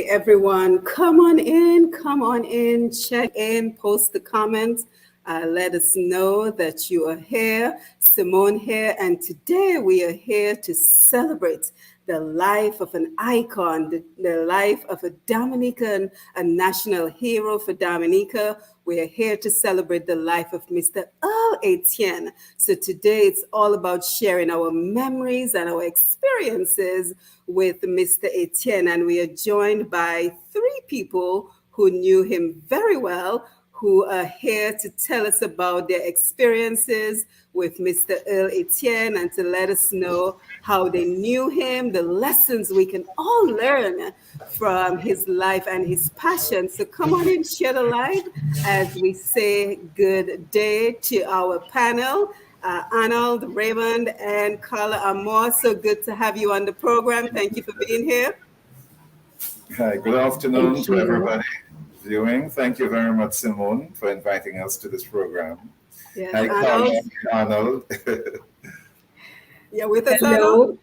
Hey everyone, come on in, check in, post the comments. Let us know that you are here. Simone here, and today we are here to celebrate the life of an icon, the life of a Dominican, a national hero for Dominica. We are here to celebrate the life of Mr. Earl Etienne. So today it's all about sharing our memories and our experiences with Mr. Etienne. And we are joined by three people who knew him very well, who are here to tell us about their experiences with Mr. Earl Etienne and to let us know how they knew him, the lessons we can all learn from his life and his passion. So come on in, share the light as we say good day to our panel. Arnold, Raymond, and Carla Amor. So good to have you on the program. Thank you for being here. Hi, good afternoon to everybody viewing. Thank you very much, Simone, for inviting us to this program. Yes, Hi, Carla, Arnold. You're with us, Hello. Arnold?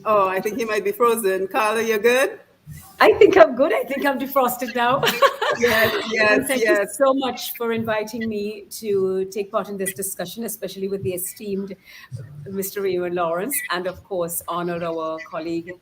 Oh, I think he might be frozen. Carla, you're good? I think I'm good. I think I'm defrosted now. Yes, Thank you so much for inviting me to take part in this discussion, especially with the esteemed Mr. Raymond Lawrence, and of course, honor our colleague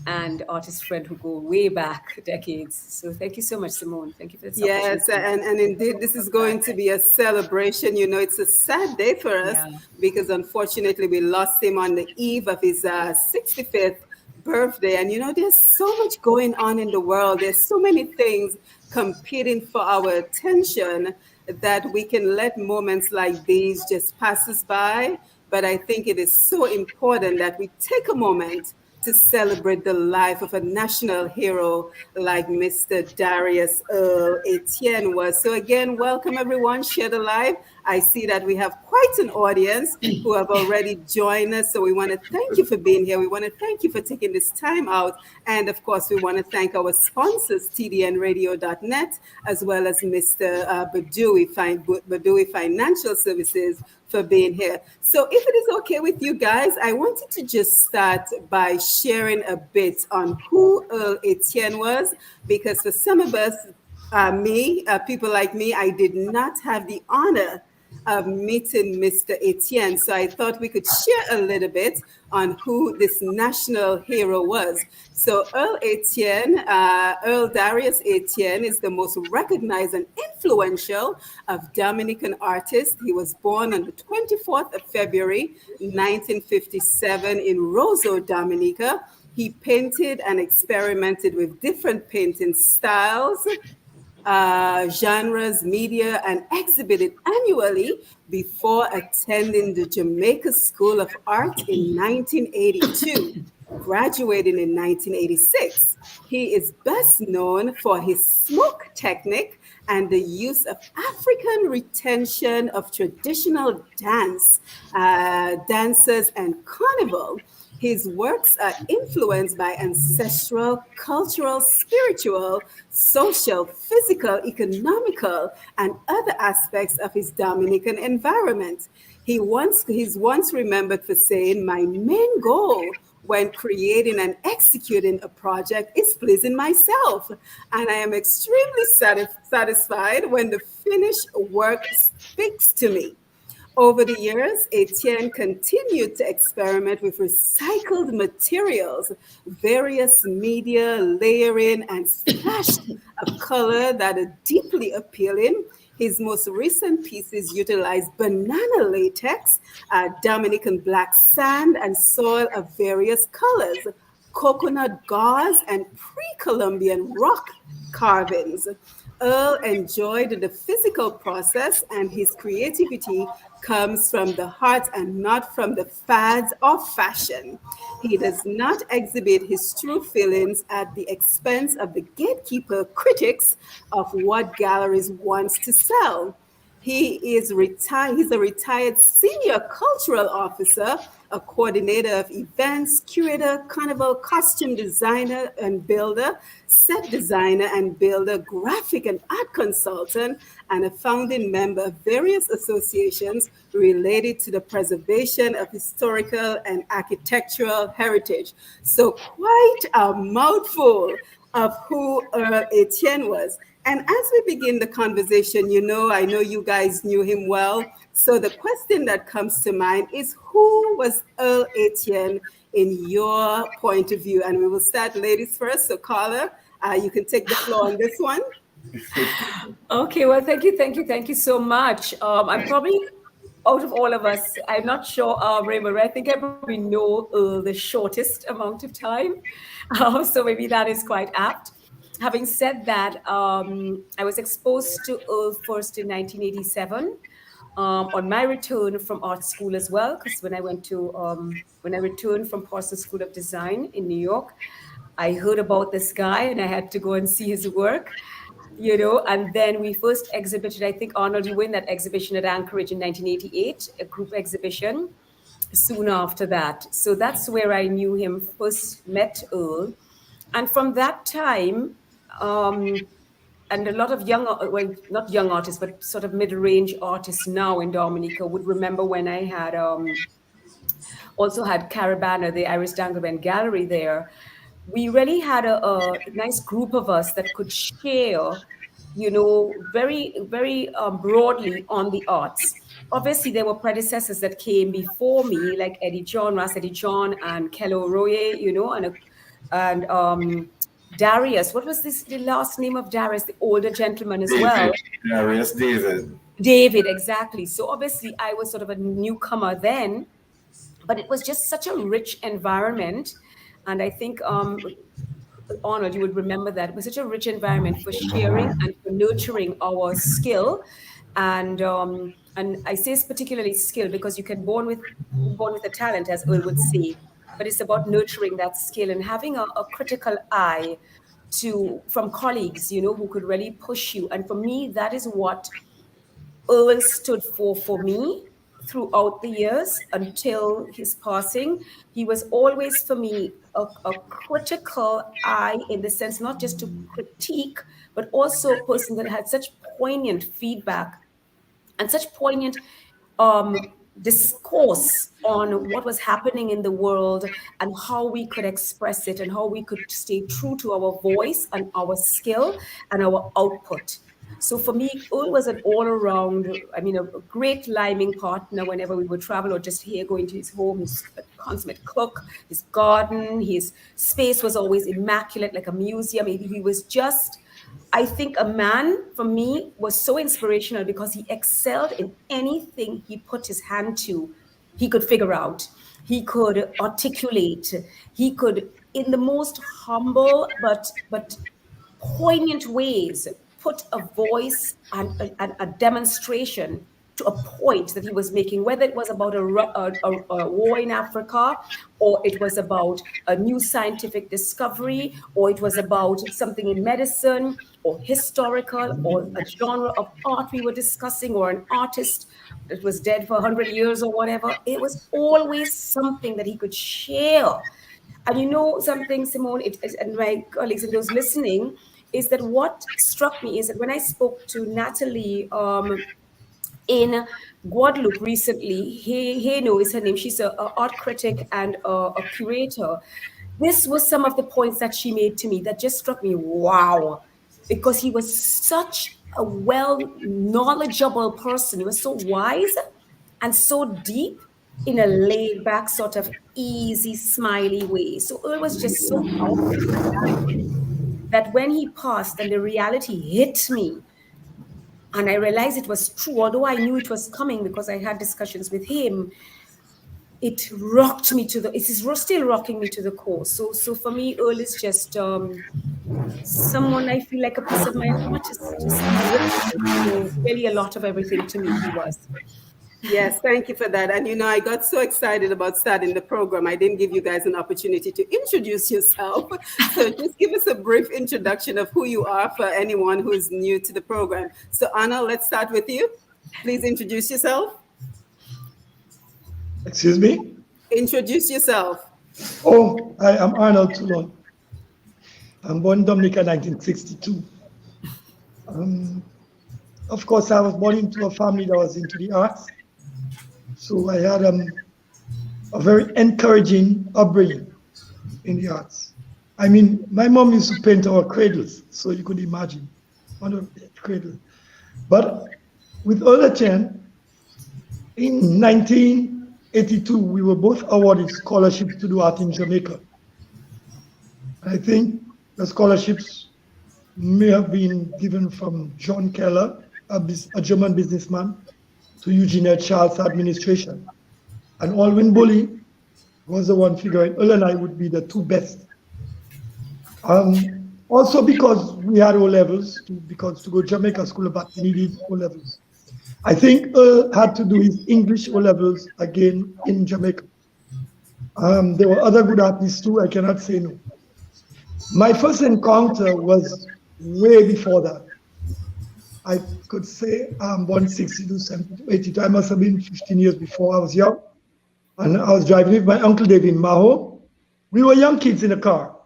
and artist friend who go way back decades. So thank you so much, Simone. Thank you for this Yes, opportunity. and indeed, this is going to be a celebration. You know, it's a sad day for us because unfortunately we lost him on the eve of his 65th birthday. And, you know, there's so much going on in the world. There's so many things competing for our attention that we can let moments like these just pass us by. But I think it is so important that we take a moment to celebrate the life of a national hero like Mr. Darius Earl Etienne was. So again, welcome everyone, share the live. I see that we have quite an audience who have already joined us. So we want to thank you for being here. We want to thank you for taking this time out. And of course, we want to thank our sponsors, tdnradio.net, as well as Mr. Badui Financial Services for being here. So if it is okay with you guys, I wanted to just start by sharing a bit on who Earl Etienne was, because for some of us, people like me, I did not have the honor of meeting Mr. Etienne. So I thought we could share a little bit on who this national hero was. So Earl Darius Etienne is the most recognized and influential of Dominican artists. He was born on the 24th of February, 1957 in Roseau, Dominica. He painted and experimented with different painting styles, genres, media, and exhibited annually before attending the Jamaica School of Art in 1982, graduating in 1986. He is best known for his smoke technique and the use of African retention of traditional dances and carnival. His works are influenced by ancestral, cultural, spiritual, social, physical, economical, and other aspects of his Dominican environment. He's once remembered for saying, "My main goal when creating and executing a project is pleasing myself, and I am extremely satisfied when the finished work speaks to me." Over the years, Etienne continued to experiment with recycled materials, various media, layering, and splashes of color that are deeply appealing. His most recent pieces utilize banana latex, Dominican black sand, and soil of various colors, coconut gauze, and pre-Columbian rock carvings. Earl enjoyed the physical process, and his creativity comes from the heart and not from the fads of fashion. He does not exhibit his true feelings at the expense of the gatekeeper critics of what galleries wants to sell. He is retired. He's a retired senior cultural officer, a coordinator of events, curator, carnival costume designer and builder, set designer and builder, graphic and art consultant, and a founding member of various associations related to the preservation of historical and architectural heritage. So quite a mouthful of who Earl Etienne was. And as we begin the conversation, I know you guys knew him well. So the question that comes to mind is, who was Earl Etienne in your point of view? And we will start ladies first. So Carla, you can take the floor on this one. Okay, well, thank you so much. I'm probably out of all of us, I'm not sure, Raymond, I think I probably know the shortest amount of time. So maybe that is quite apt. Having said that, I was exposed to Earl first in 1987 on my return from art school as well, because when I returned from Parsons School of Design in New York, I heard about this guy and I had to go and see his work. And then we first exhibited, I think, Arnold, you were in that exhibition at Anchorage in 1988, a group exhibition soon after that. So that's where I knew him, first met Earl. And from that time, and a lot of well, not young artists, but sort of mid-range artists now in Dominica would remember when I had also had Caravana, the Iris Dangleman Gallery there. We really had a nice group of us that could share, very, very broadly on the arts. Obviously, there were predecessors that came before me, like Ras Eddie John, and Kello Roye, and Darius. What was the last name of Darius, the older gentleman as well? Darius David. David, exactly. So obviously, I was sort of a newcomer then, but it was just such a rich environment. And I think, Arnold, you would remember that it was such a rich environment for sharing and for nurturing our skill. And I say it's particularly skill because you can born with a talent, as Earl would say, but it's about nurturing that skill and having a critical eye from colleagues, who could really push you. And for me, that is what Earl stood for me throughout the years until his passing. He was always, for me, a critical eye in the sense not just to critique, but also a person that had such poignant feedback and such poignant discourse on what was happening in the world and how we could express it and how we could stay true to our voice and our skill and our output. So for me, Earl was an all-around, a great liming partner whenever we would travel or just here going to his home. He's a consummate cook, his garden, his space was always immaculate, like a museum. He was just, I think, a man, for me, was so inspirational because he excelled in anything he put his hand to. He could figure out, he could articulate, he could, in the most humble but poignant ways, put a voice and a demonstration to a point that he was making, whether it was about a war in Africa, or it was about a new scientific discovery, or it was about something in medicine, or historical, or a genre of art we were discussing, or an artist that was dead for 100 years or whatever. It was always something that he could share. And something, Simone, and my colleagues and those listening, is that what struck me is that when I spoke to Natalie in Guadeloupe recently, Heno is her name, she's an art critic and a curator. This was some of the points that she made to me that just struck me, wow, because he was such a knowledgeable person. He was so wise and so deep in a laid back, sort of easy, smiley way. So Earl was just so powerful that when he passed and the reality hit me, and I realized it was true, although I knew it was coming because I had discussions with him, it rocked me it is still rocking me to the core. So for me, Earl is just someone I feel like a piece of my heart. Just really a lot of everything to me he was. Yes, thank you for that. And I got so excited about starting the program, I didn't give you guys an opportunity to introduce yourself. So just give us a brief introduction of who you are for anyone who is new to the program. So Anna, let's start with you. Please introduce yourself. Excuse me? Introduce yourself. Oh, I am Arnold Toulon. I'm born in Dominica, 1962. Of course, I was born into a family that was into the arts. So I had a very encouraging upbringing in the arts. I mean, my mom used to paint our cradles, so you could imagine one of the cradles. But with Earl Etienne, in 1982, we were both awarded scholarships to do art in Jamaica. I think the scholarships may have been given from John Keller, a German businessman, to Eugene Charles' administration. And Alwyn Bully was the one figuring Earl and I would be the two best. Also because we had O levels, because to go to Jamaica School of Art, we needed O levels. I think Earl had to do his English O levels again in Jamaica. There were other good artists too, I cannot say no. My first encounter was way before that. I could say I'm born 62, 72, 82. I must have been 15 years before. I was young. And I was driving with my uncle David Maho. We were young kids in a car.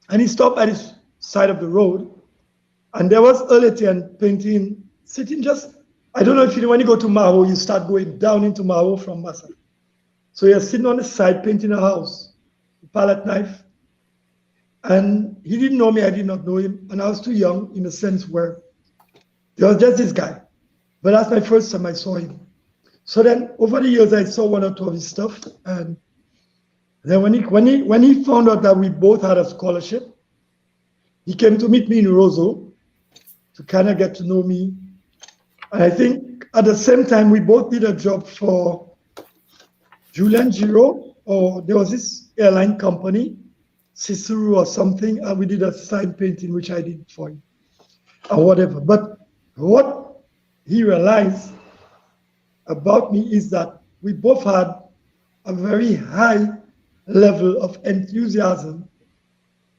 And he stopped at the side of the road. And there was Earl Etienne painting, sitting just, I don't know if you know, when you go to Maho, you start going down into Maho from Massa. So he was sitting on the side painting a house, a palette knife. And he didn't know me, I did not know him. And I was too young in a sense where there was just this guy. But that's my first time I saw him. So then over the years, I saw one or two of his stuff. And then when he found out that we both had a scholarship, he came to meet me in Roseau to kind of get to know me. And I think at the same time, we both did a job for Julian Giraud, or there was this airline company, Cicero or something, and we did a sign painting, which I did for him, or whatever. But what he realized about me is that we both had a very high level of enthusiasm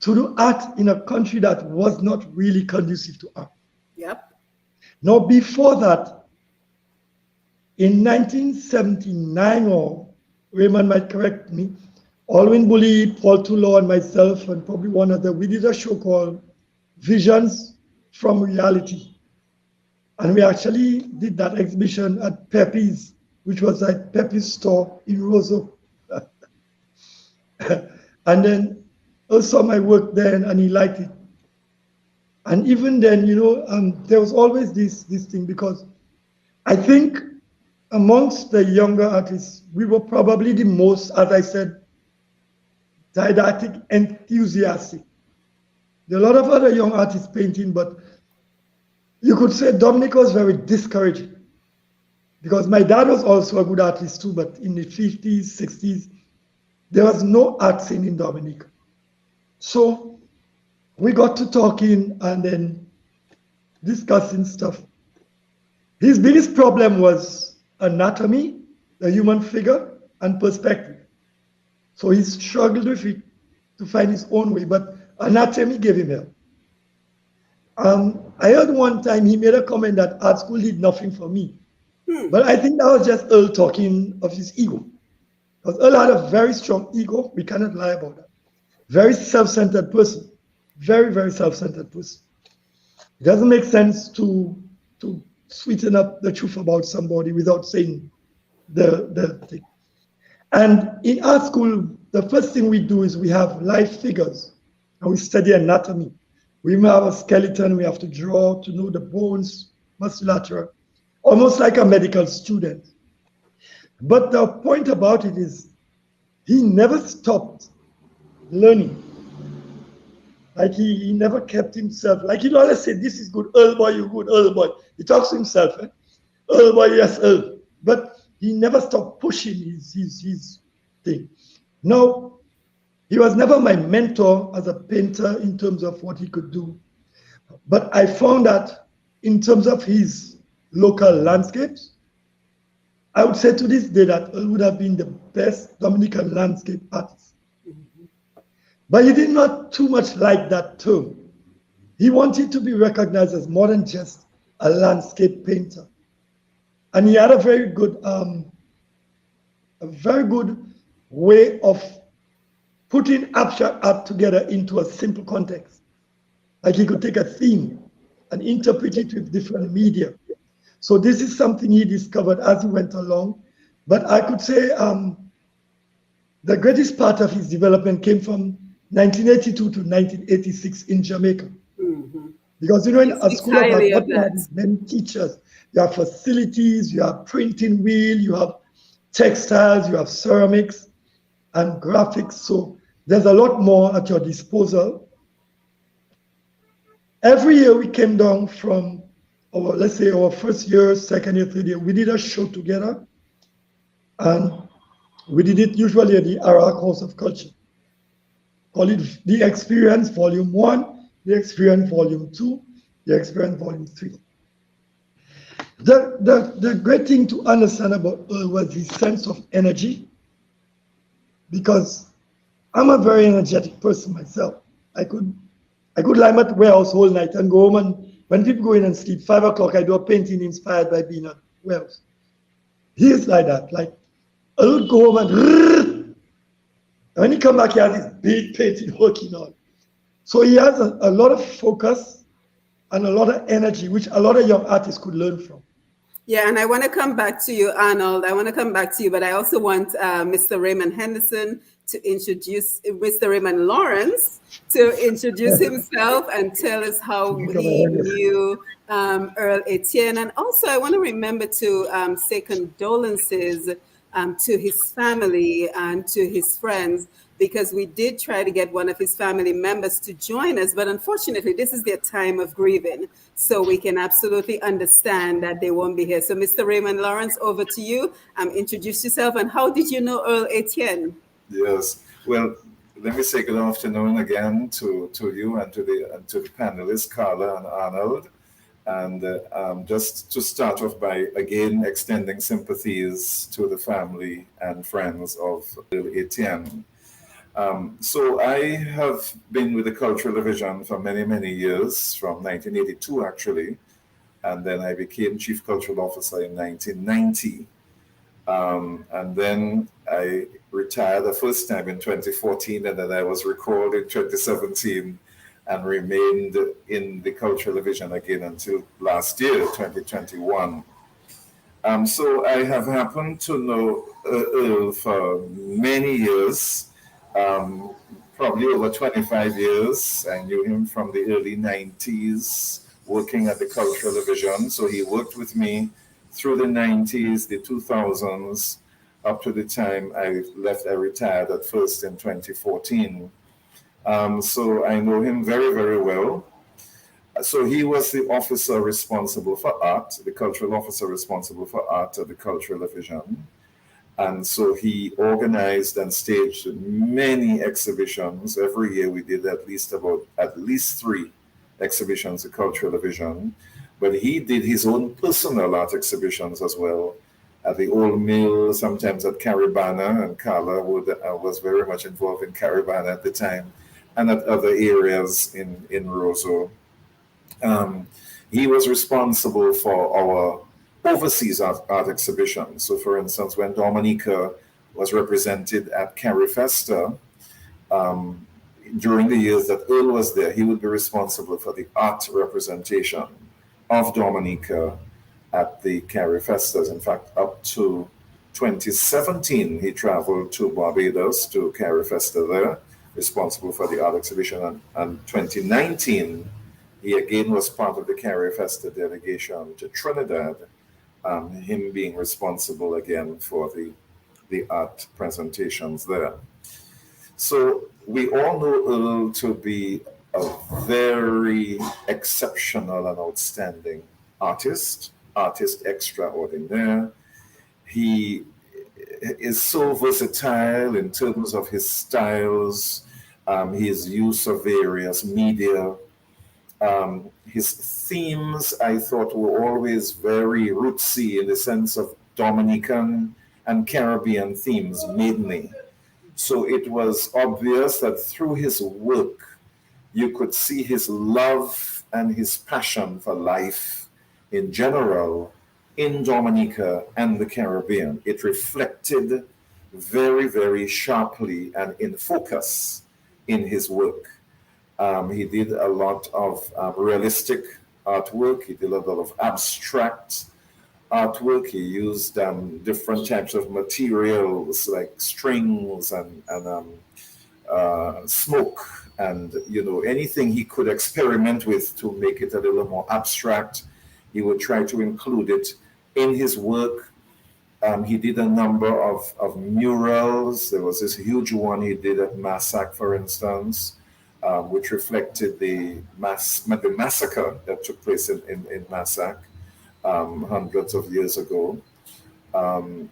to do art in a country that was not really conducive to art. Yep. Now, before that, in 1979, or Raymond might correct me, Alwyn Bully, Paul Toulon, and myself, and probably one other, we did a show called Visions from Reality. And we actually did that exhibition at Pepe's, which was at Pepe's store in Roseau. And then Earl saw my work then, and he liked it. And even then, you know, there was always this thing, because I think amongst the younger artists, we were probably the most, as I said, didactic, enthusiastic. There are a lot of other young artists painting, but you could say Dominica was very discouraging, because my dad was also a good artist too, but in the 50s, 60s, there was no art scene in Dominica. So we got to talking and then discussing stuff. His biggest problem was anatomy, the human figure, and perspective. So he struggled with it to find his own way, but anatomy gave him help. I heard one time he made a comment that art school did nothing for me. But I think that was just Earl talking of his ego. Because Earl had a very strong ego, we cannot lie about that. Very self-centered person, very, very self-centered person. It doesn't make sense to sweeten up the truth about somebody without saying the thing. And in art school, the first thing we do is we have live figures and we study anatomy. We have a skeleton, we have to draw to know the bones, musculature, almost like a medical student. But the point about it is he never stopped learning. Like he never kept himself, like he'd always say, this is good, Earl boy, you good, Earl boy. He talks to himself, Earl boy, yes, Earl. But he never stopped pushing his thing. Now, he was never my mentor as a painter in terms of what he could do. But I found that in terms of his local landscapes, I would say to this day that Earl would have been the best Dominican landscape artist. But he did not too much like that term. He wanted to be recognized as more than just a landscape painter. And he had a very good way of putting abstract art together into a simple context. Like he could take a theme and interpret it with different media. So this is something he discovered as he went along. But I could say the greatest part of his development came from 1982 to 1986 in Jamaica. Because in a school of art, what you have is many teachers. You have facilities, you have printing wheel, you have textiles, you have ceramics and graphics. So there's a lot more at your disposal. Every year we came down from our, let's say, our first year, second year, third year, we did a show together. And we did it usually at the Arak House of Culture. Call it The Experience Volume 1, The Experience Volume 2, The Experience Volume 3. The great thing to understand about Earl was his sense of energy, because I'm a very energetic person myself. I could lie at the warehouse all night and go home, and when people go in and sleep, 5 o'clock, I do a painting inspired by being at warehouse. He is like that. Like, I would go home and when he come back, he has this big painting working on. So he has a lot of focus and a lot of energy, which a lot of young artists could learn from. Yeah, and I want to come back to you, Arnold. I want to come back to you, but I also want Mr. Raymond Henderson to introduce Mr. Raymond Lawrence to introduce himself and tell us how he knew Earl Etienne. And also, I want to remember to say condolences to his family and to his friends, because we did try to get one of his family members to join us, but unfortunately, this is their time of grieving. So we can absolutely understand that they won't be here. So Mr. Raymond Lawrence, over to you. Introduce yourself, and how did you know Earl Etienne? Yes, well, let me say good afternoon again to you and to the panelists, Carla and Arnold. And just to start off by, again, extending sympathies to the family and friends of Earl Etienne. So I have been with the Cultural Division for many, many years, from 1982 actually, and then I became Chief Cultural Officer in 1990. And then I retired the first time in 2014, and then I was recalled in 2017 and remained in the Cultural Division again until last year, 2021. So I have happened to know Earl for many years. Probably over 25 years. I knew him from the early 90s, working at the Cultural Division. So he worked with me through the 90s, the 2000s, up to the time I retired at first in 2014. So I know him very, very well. So he was the officer responsible for art, the cultural officer responsible for art at the Cultural Division. And so he organized and staged many exhibitions. Every year we did at least 3 exhibitions at Cultural Division. But he did his own personal art exhibitions as well at the Old Mill, sometimes at Caribana, and Carla was very much involved in Caribana at the time, and at other areas in Roseau. He was responsible for our overseas art exhibitions. So, for instance, when Dominica was represented at Carifesta, during the years that Earl was there, he would be responsible for the art representation of Dominica at the Carifestas. In fact, up to 2017, he traveled to Barbados to Carifesta there, responsible for the art exhibition. And 2019, he again was part of the Carifesta delegation to Trinidad, him being responsible again for the art presentations there. So we all know Earl to be a very exceptional and outstanding artist extraordinaire. He is so versatile in terms of his styles, his use of various media. His themes, I thought, were always very rootsy in the sense of Dominican and Caribbean themes mainly. So it was obvious that through his work, you could see his love and his passion for life in general, in Dominica and the Caribbean. It reflected very, very sharply and in focus in his work. He did a lot of realistic artwork. He did a lot of abstract artwork. He used different types of materials like strings and smoke, and anything he could experiment with to make it a little more abstract. He would try to include it in his work. He did a number of murals. There was this huge one he did at Massac, for instance, which reflected the massacre that took place in Massac hundreds of years ago.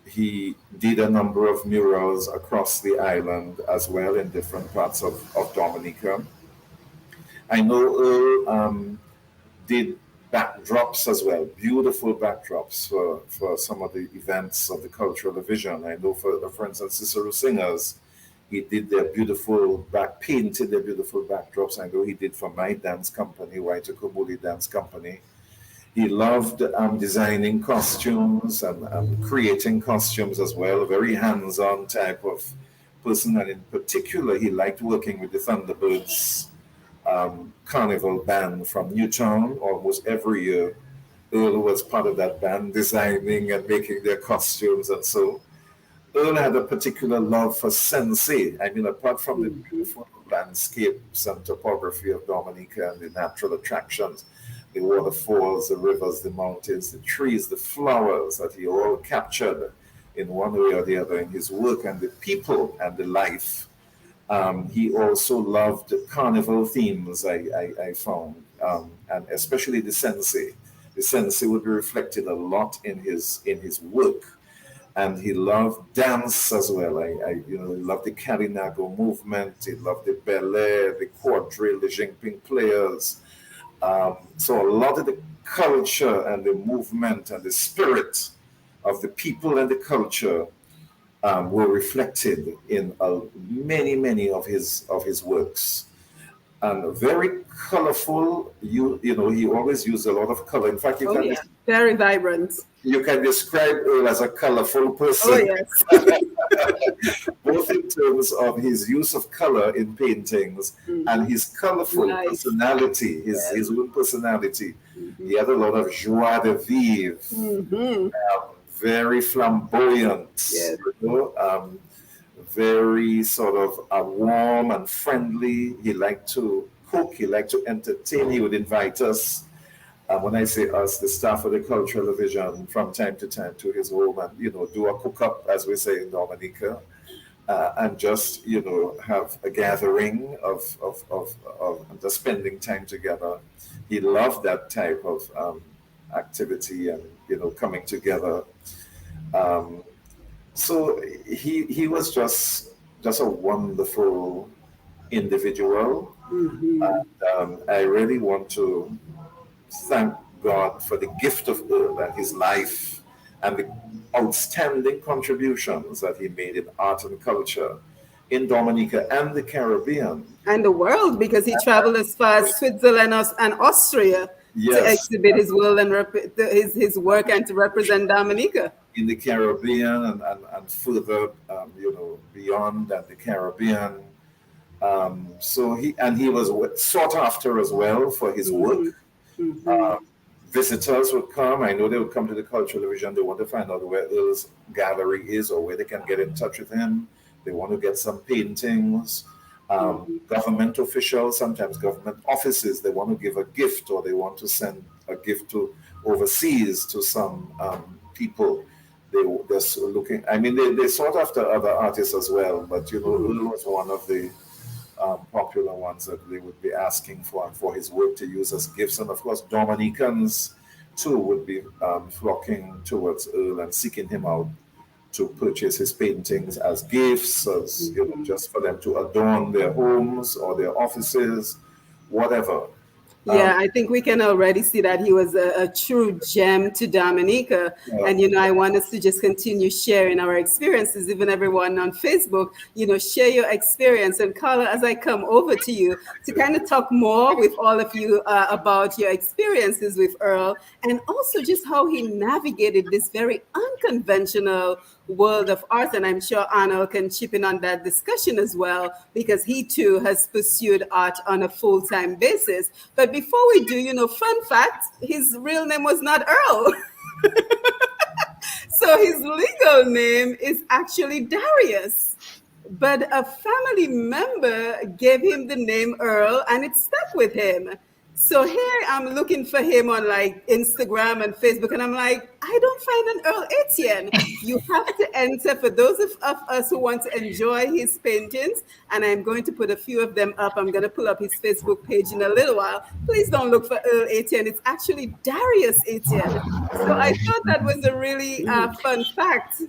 He did a number of murals across the island as well in different parts of Dominica. I know Earl did backdrops as well, beautiful backdrops for some of the events of the cultural division. I know for instance, Cicero Singers, he did painted their beautiful backdrops. I know he did for my dance company, White Kumuli Dance Company. He loved designing costumes and creating costumes as well, a very hands-on type of person. And in particular, he liked working with the Thunderbirds carnival band from Newtown. Almost every year, Earl was part of that band, designing and making their costumes. And so Earl had a particular love for sensei. I mean, apart from the beautiful landscapes and topography of Dominica and the natural attractions, the waterfalls, the rivers, the mountains, the trees, the flowers that he all captured in one way or the other in his work, and the people and the life. He also loved carnival themes, I found, and especially the sensei. The sensei would be reflected a lot in his work. And he loved dance as well. He loved the Kalinago movement. He loved the ballet, the quadrille, the Jinping players. So a lot of the culture and the movement and the spirit of the people and the culture were reflected in many of his works. And very colorful. He always used a lot of color. In fact, very vibrant. You can describe Earl as a colorful person. Oh yes. Both in terms of his use of color in paintings and his colorful personality, his own personality. He had a lot of joie de vivre, very flamboyant, very sort of warm and friendly. He liked to cook, he liked to entertain. He would invite us, when I say us, the staff of the cultural division, from time to time to his home and, do a cook-up, as we say in Dominica, and just, have a gathering of just spending time together. He loved that type of activity and, coming together. So he was just a wonderful individual. And I really want to thank God for the gift of Earl and his life and the outstanding contributions that he made in art and culture in Dominica and the Caribbean. And the world, because he traveled as far as Switzerland and Austria to exhibit his world and his work and to represent Dominica. In the Caribbean and further, beyond the Caribbean. So he was sought after as well for his work. Visitors would come. I know they would come to the cultural division. They want to find out where Earl's gallery is or where they can get in touch with him. They want to get some paintings. Government officials, sometimes government offices, they want to give a gift or they want to send a gift to overseas to some people. They're looking. I mean, they sought after other artists as well, but Earl was one of the popular ones that they would be asking for his work to use as gifts. And of course, Dominicans too would be flocking towards Earl and seeking him out to purchase his paintings as gifts, as just for them to adorn their homes or their offices, whatever. Yeah, I think we can already see that he was a true gem to Dominica. And, I want us to just continue sharing our experiences, even everyone on Facebook, share your experience. And Carla, as I come over to you to kind of talk more with all of you about your experiences with Earl, and also just how he navigated this very unconventional world of art. And I'm sure Arnold can chip in on that discussion as well, because he too has pursued art on a full-time basis. But before we do, fun fact, his real name was not Earl. So his legal name is actually Darius. But a family member gave him the name Earl, and it stuck with him. So here I'm looking for him on like Instagram and Facebook, and I'm like, I don't find an Earl Etienne. You have to enter, for those of us who want to enjoy his paintings, and I'm going to put a few of them up. I'm going to pull up his Facebook page in a little while. Please don't look for Earl Etienne. It's actually Darius Etienne. So I thought that was a really fun fact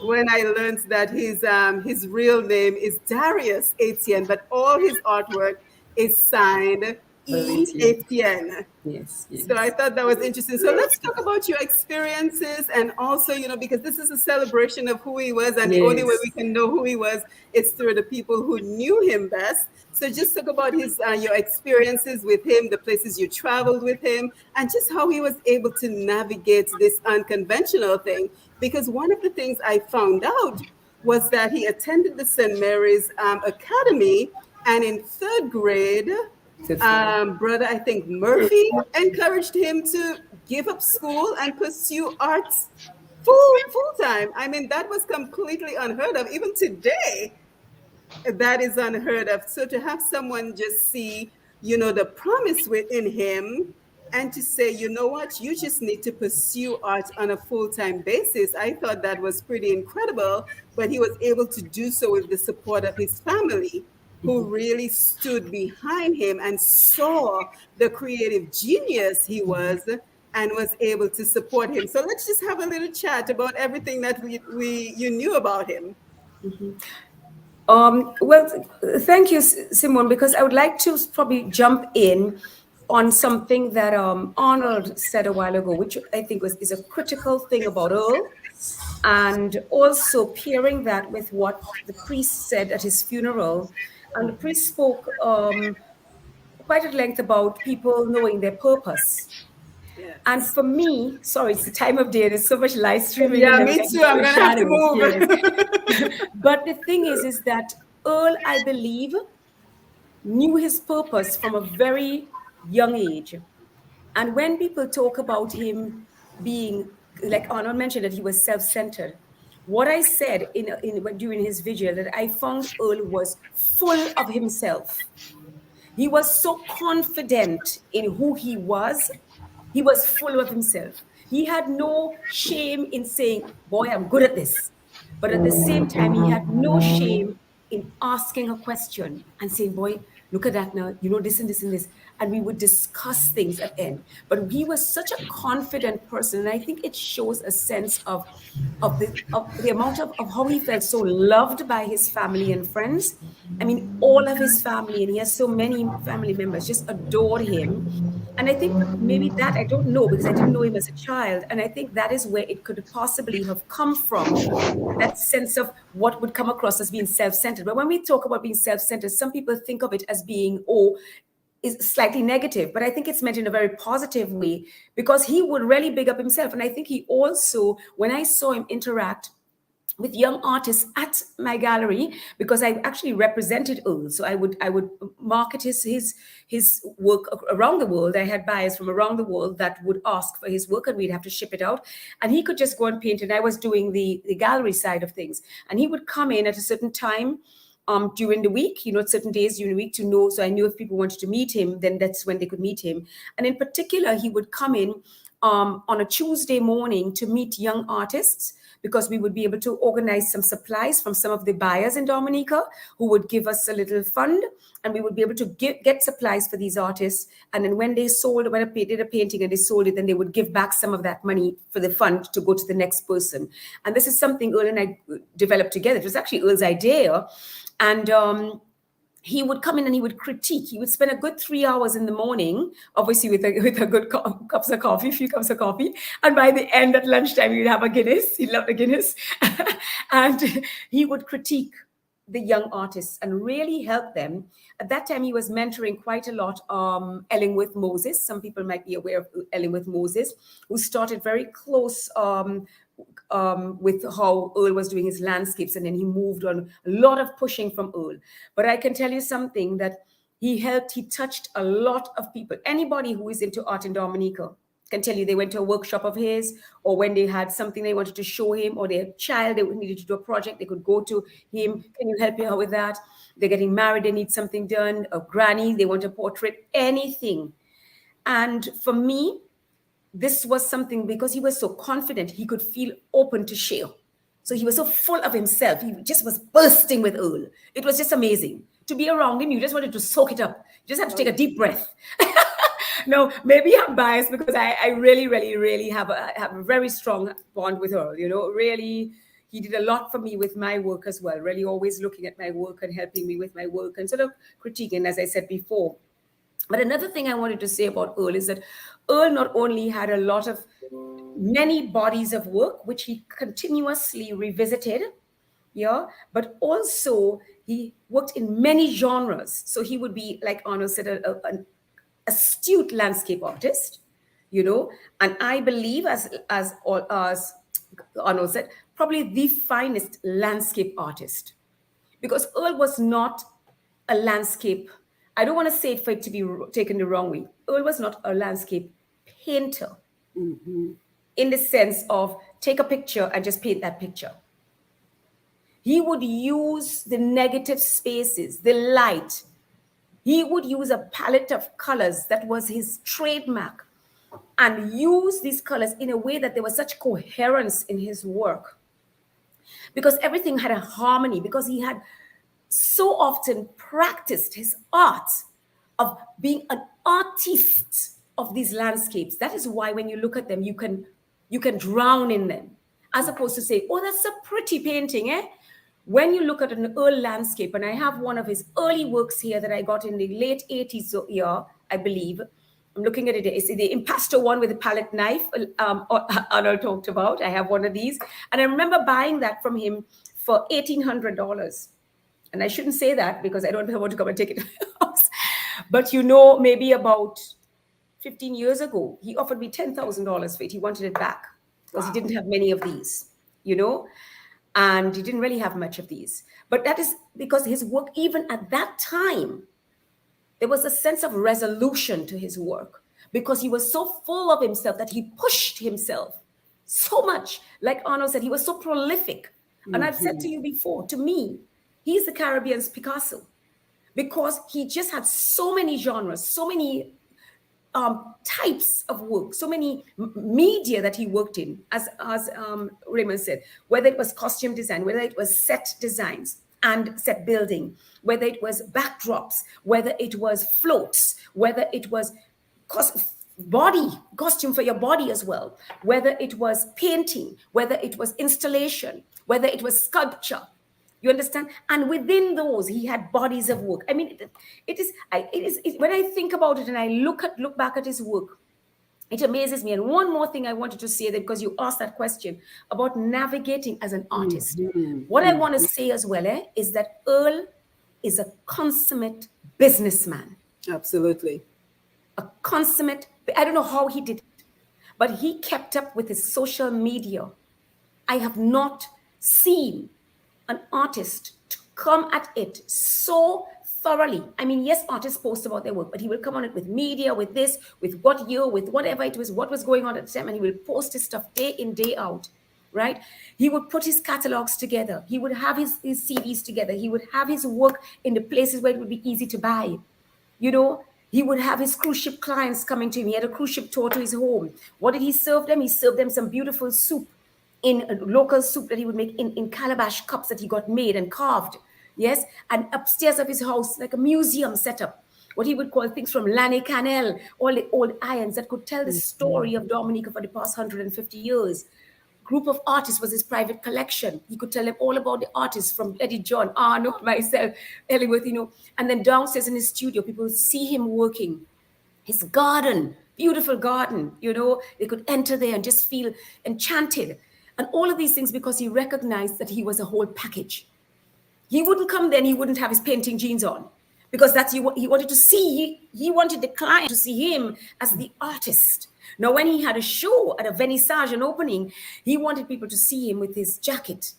when I learned that his real name is Darius Etienne, but all his artwork is signed Etienne. Yes. So I thought that was interesting. So let's talk about your experiences, and also, because this is a celebration of who he was, and the only way we can know who he was is through the people who knew him best. So just talk about your experiences with him, the places you traveled with him, and just how he was able to navigate this unconventional thing. Because one of the things I found out was that he attended the St. Mary's Academy, and in third grade, brother, I think Murphy encouraged him to give up school and pursue arts full time. I mean, that was completely unheard of. Even today, that is unheard of. So to have someone just see, the promise within him, and to say, you know what, you just need to pursue art on a full-time basis, I thought that was pretty incredible. But he was able to do so with the support of his family, who really stood behind him and saw the creative genius he was, and was able to support him. So let's just have a little chat about everything that you knew about him. Well, thank you, Simone, because I would like to probably jump in on something that Arnold said a while ago, which I think is a critical thing about Earl, and also pairing that with what the priest said at his funeral. And the priest spoke quite at length about people knowing their purpose. Yes. And for me, sorry, it's the time of day. There's so much live streaming. Yeah, me too. I'm going to have to move. But the thing is that Earl, I believe, knew his purpose from a very young age. And when people talk about him being, like Arnold mentioned, that he was self-centered, what I said during his vigil, that I found Earl was full of himself. He was so confident in who he was. He was full of himself. He had no shame in saying, boy, I'm good at this. But at the same time, he had no shame in asking a question and saying, boy, look at that now, this and this and this. And we would discuss things at the end. But he was such a confident person. And I think it shows a sense of the amount of how he felt so loved by his family and friends. I mean, all of his family, and he has so many family members, just adored him. And I think maybe that, I don't know, because I didn't know him as a child. And I think that is where it could possibly have come from, that sense of what would come across as being self-centered. But when we talk about being self-centered, some people think of it as being, is slightly negative, but I think it's meant in a very positive way, because he would really big up himself. And I think he also, when I saw him interact with young artists at my gallery, because I actually represented Earl, so I would market his work around the world. I had buyers from around the world that would ask for his work, and we'd have to ship it out, and he could just go and paint. And I was doing the gallery side of things, and he would come in at a certain time during the week, certain days during the week to know. So I knew if people wanted to meet him, then that's when they could meet him. And in particular, he would come in on a Tuesday morning to meet young artists, because we would be able to organize some supplies from some of the buyers in Dominica who would give us a little fund, and we would be able to get supplies for these artists. And then when they did a painting and they sold it, then they would give back some of that money for the fund to go to the next person. And this is something Earl and I developed together. It was actually Earl's idea. And he would come in and he would critique. He would spend a good 3 hours in the morning, obviously with a good cups of coffee, few cups of coffee. And by the end at lunchtime, he would have a Guinness. He loved a Guinness. And he would critique the young artists and really help them. At that time, he was mentoring quite a lot Ellingworth Moses. Some people might be aware of Ellingworth Moses, who started very close with how Earl was doing his landscapes, and then he moved on, a lot of pushing from Earl. But I can tell you something, that he touched a lot of people. Anybody who is into art in Dominica can tell you they went to a workshop of his, or when they had something they wanted to show him, or their child, they needed to do a project, they could go to him. Can you help me out with that? They're getting married, they need something done, a granny, they want a portrait, anything. And for me, this was something, because he was so confident, he could feel open to share. So he was so full of himself. He just was bursting with Earl. It was just amazing. To be around him, you just wanted to soak it up. You just had to take a deep breath. No, maybe I'm biased, because I really, really, really have a very strong bond with Earl. You know, really, he did a lot for me with my work as well. Really always looking at my work and helping me with my work and sort of critiquing, as I said before. But another thing I wanted to say about Earl is that Earl not only had a lot of many bodies of work, which he continuously revisited, yeah, but also he worked in many genres. So he would be, like Arnold said, an astute landscape artist, you know, and I believe, as Arnold said, probably the finest landscape artist, because Earl was not a landscape, I don't want to say it for it to be taken the wrong way. Earl was not a landscape painter, in the sense of take a picture and just paint that picture. He would use the negative spaces, the light. He would use a palette of colors that was his trademark, and use these colors in a way that there was such coherence in his work, because everything had a harmony, because he had so often practiced his art of being an artist of these landscapes. That is why when you look at them, you can drown in them, as opposed to say, oh, that's a pretty painting, eh? When you look at an Earl landscape, and I have one of his early works here that I got in the late 80s year, I believe. I'm looking at it. It's the impasto one with the palette knife Arnold talked about. I have one of these. And I remember buying that from him for $1,800. And I shouldn't say that, because I don't want to come and take it to my house. But you know, maybe about 15 years ago, he offered me $10,000 for it. He wanted it back, because he didn't have many of these, you know, and he didn't really have much of these. But that is because his work, even at that time, there was a sense of resolution to his work, because he was so full of himself that he pushed himself so much. Like Arnold said, he was so prolific. And I've said to you before, to me, he's the Caribbean's Picasso, because he just had so many genres, so many types of work, so many media that he worked in, as Raymond said, whether it was costume design, whether it was set designs and set building, whether it was backdrops, whether it was floats, whether it was costume for your body as well, whether it was painting, whether it was installation, whether it was sculpture. You understand? And within those, he had bodies of work. I mean, it is when I think about it and I look back at his work, it amazes me. And one more thing I wanted to say, that because you asked that question about navigating as an artist, what I want to say as well is that Earl is a consummate businessman. Absolutely. A consummate, I don't know how he did it, but he kept up with his social media. I have not seen an artist to come at it so thoroughly. I mean, yes, artists post about their work, but he will come on it with media, with this, with what year, with whatever it was, what was going on at the time, and he will post his stuff day in, day out, right? He would put his catalogs together. He would have his CDs together. He would have his work in the places where it would be easy to buy. You know, he would have his cruise ship clients coming to him. He had a cruise ship tour to his home. What did he serve them? He served them some beautiful soup, in a local soup that he would make in calabash cups that he got made and carved. Yes. And upstairs of his house, like a museum setup, what he would call things from Lanny Canel, all the old irons that could tell the story of Dominica for the past 150 years. group of artists was his private collection. He could tell them all about the artists, from Eddie John, Arnold, myself, Ellingworth, and then downstairs in his studio, people would see him working. His garden, beautiful garden, they could enter there and just feel enchanted. And all of these things because he recognized that he was a whole package. He wouldn't come there and he wouldn't have his painting jeans on, because that's he wanted to see. He wanted the client to see him as the artist. Now, when he had a show at a vernissage, an opening, he wanted people to see him with his jacket,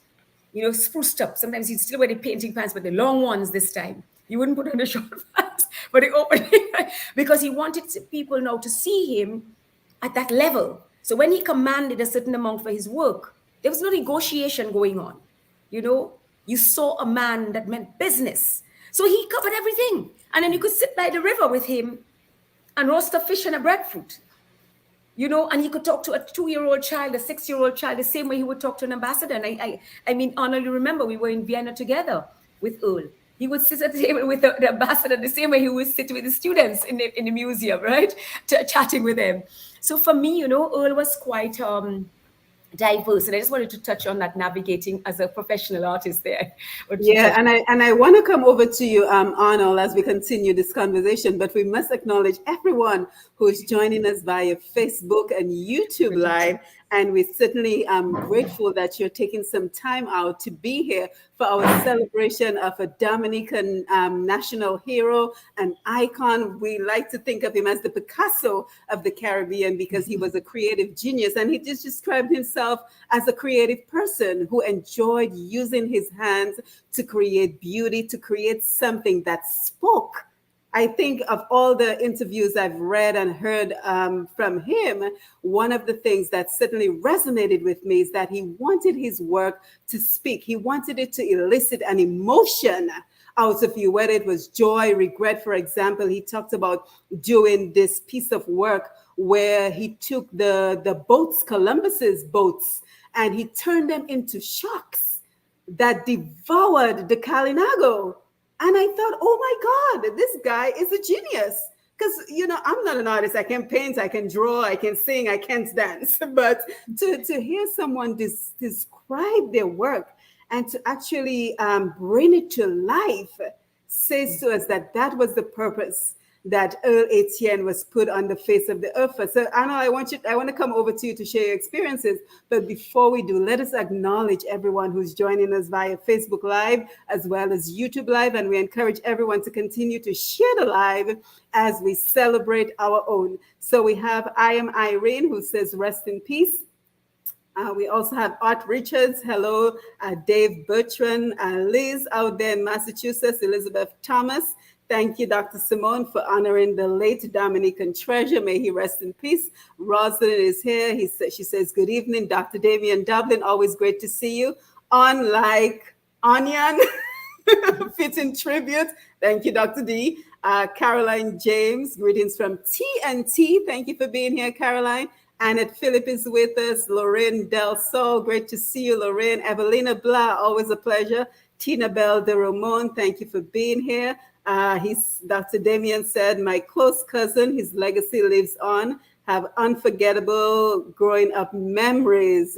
spruced up. Sometimes he'd still wear the painting pants, but the long ones this time. He wouldn't put on the short pants for the opening because he wanted people now to see him at that level. So when he commanded a certain amount for his work, there was no negotiation going on. You saw a man that meant business. So he covered everything. And then you could sit by the river with him and roast a fish and a breadfruit. And he could talk to a 2-year-old child, a 6-year-old child, the same way he would talk to an ambassador. And I mean, Arnold, you remember we were in Vienna together with Earl. He would sit at the table with the ambassador the same way he would sit with the students in the museum, right? Chatting with them. So for me, Earl was quite diverse, and I just wanted to touch on that, navigating as a professional artist there. Yeah, and I want to come over to you, Arnold, as we continue this conversation, but we must acknowledge everyone who is joining us via Facebook and YouTube Live, and we certainly grateful that you're taking some time out to be here for our celebration of a Dominican national hero, an icon. We like to think of him as the Picasso of the Caribbean because he was a creative genius, and he just described himself as a creative person who enjoyed using his hands to create beauty, to create something that spoke. I think of all the interviews I've read and heard from him, one of the things that certainly resonated with me is that he wanted his work to speak. He wanted it to elicit an emotion out of you, whether it was joy, regret. For example, he talked about doing this piece of work where he took the boats, Columbus's boats, and he turned them into sharks that devoured the Kalinago. And I thought, oh my God, this guy is a genius. Because, I'm not an artist. I can paint, I can draw, I can sing, I can't dance. But to hear someone describe their work and to actually bring it to life says to us that was the purpose that Earl Etienne was put on the face of the earth for. So Anna, I want to come over to you to share your experiences. But before we do, let us acknowledge everyone who's joining us via Facebook Live as well as YouTube Live. And we encourage everyone to continue to share the live as we celebrate our own. So we have I Am Irene, who says, rest in peace. We also have Art Richards. Hello, Dave Bertrand, Liz out there in Massachusetts, Elizabeth Thomas. Thank you, Dr. Simone, for honoring the late Dominican treasure. May he rest in peace. Rosalind is here. She says, good evening, Dr. Damian Dublin. Always great to see you. On like Onion, fitting tribute. Thank you, Dr. D. Caroline James, greetings from TNT. Thank you for being here, Caroline. Annette Phillip is with us. Lorraine Del Sol, great to see you, Lorraine. Evelina Blah, always a pleasure. Tina Bell de Ramon, thank you for being here. Dr. Damien said, my close cousin, his legacy lives on, have unforgettable growing up memories.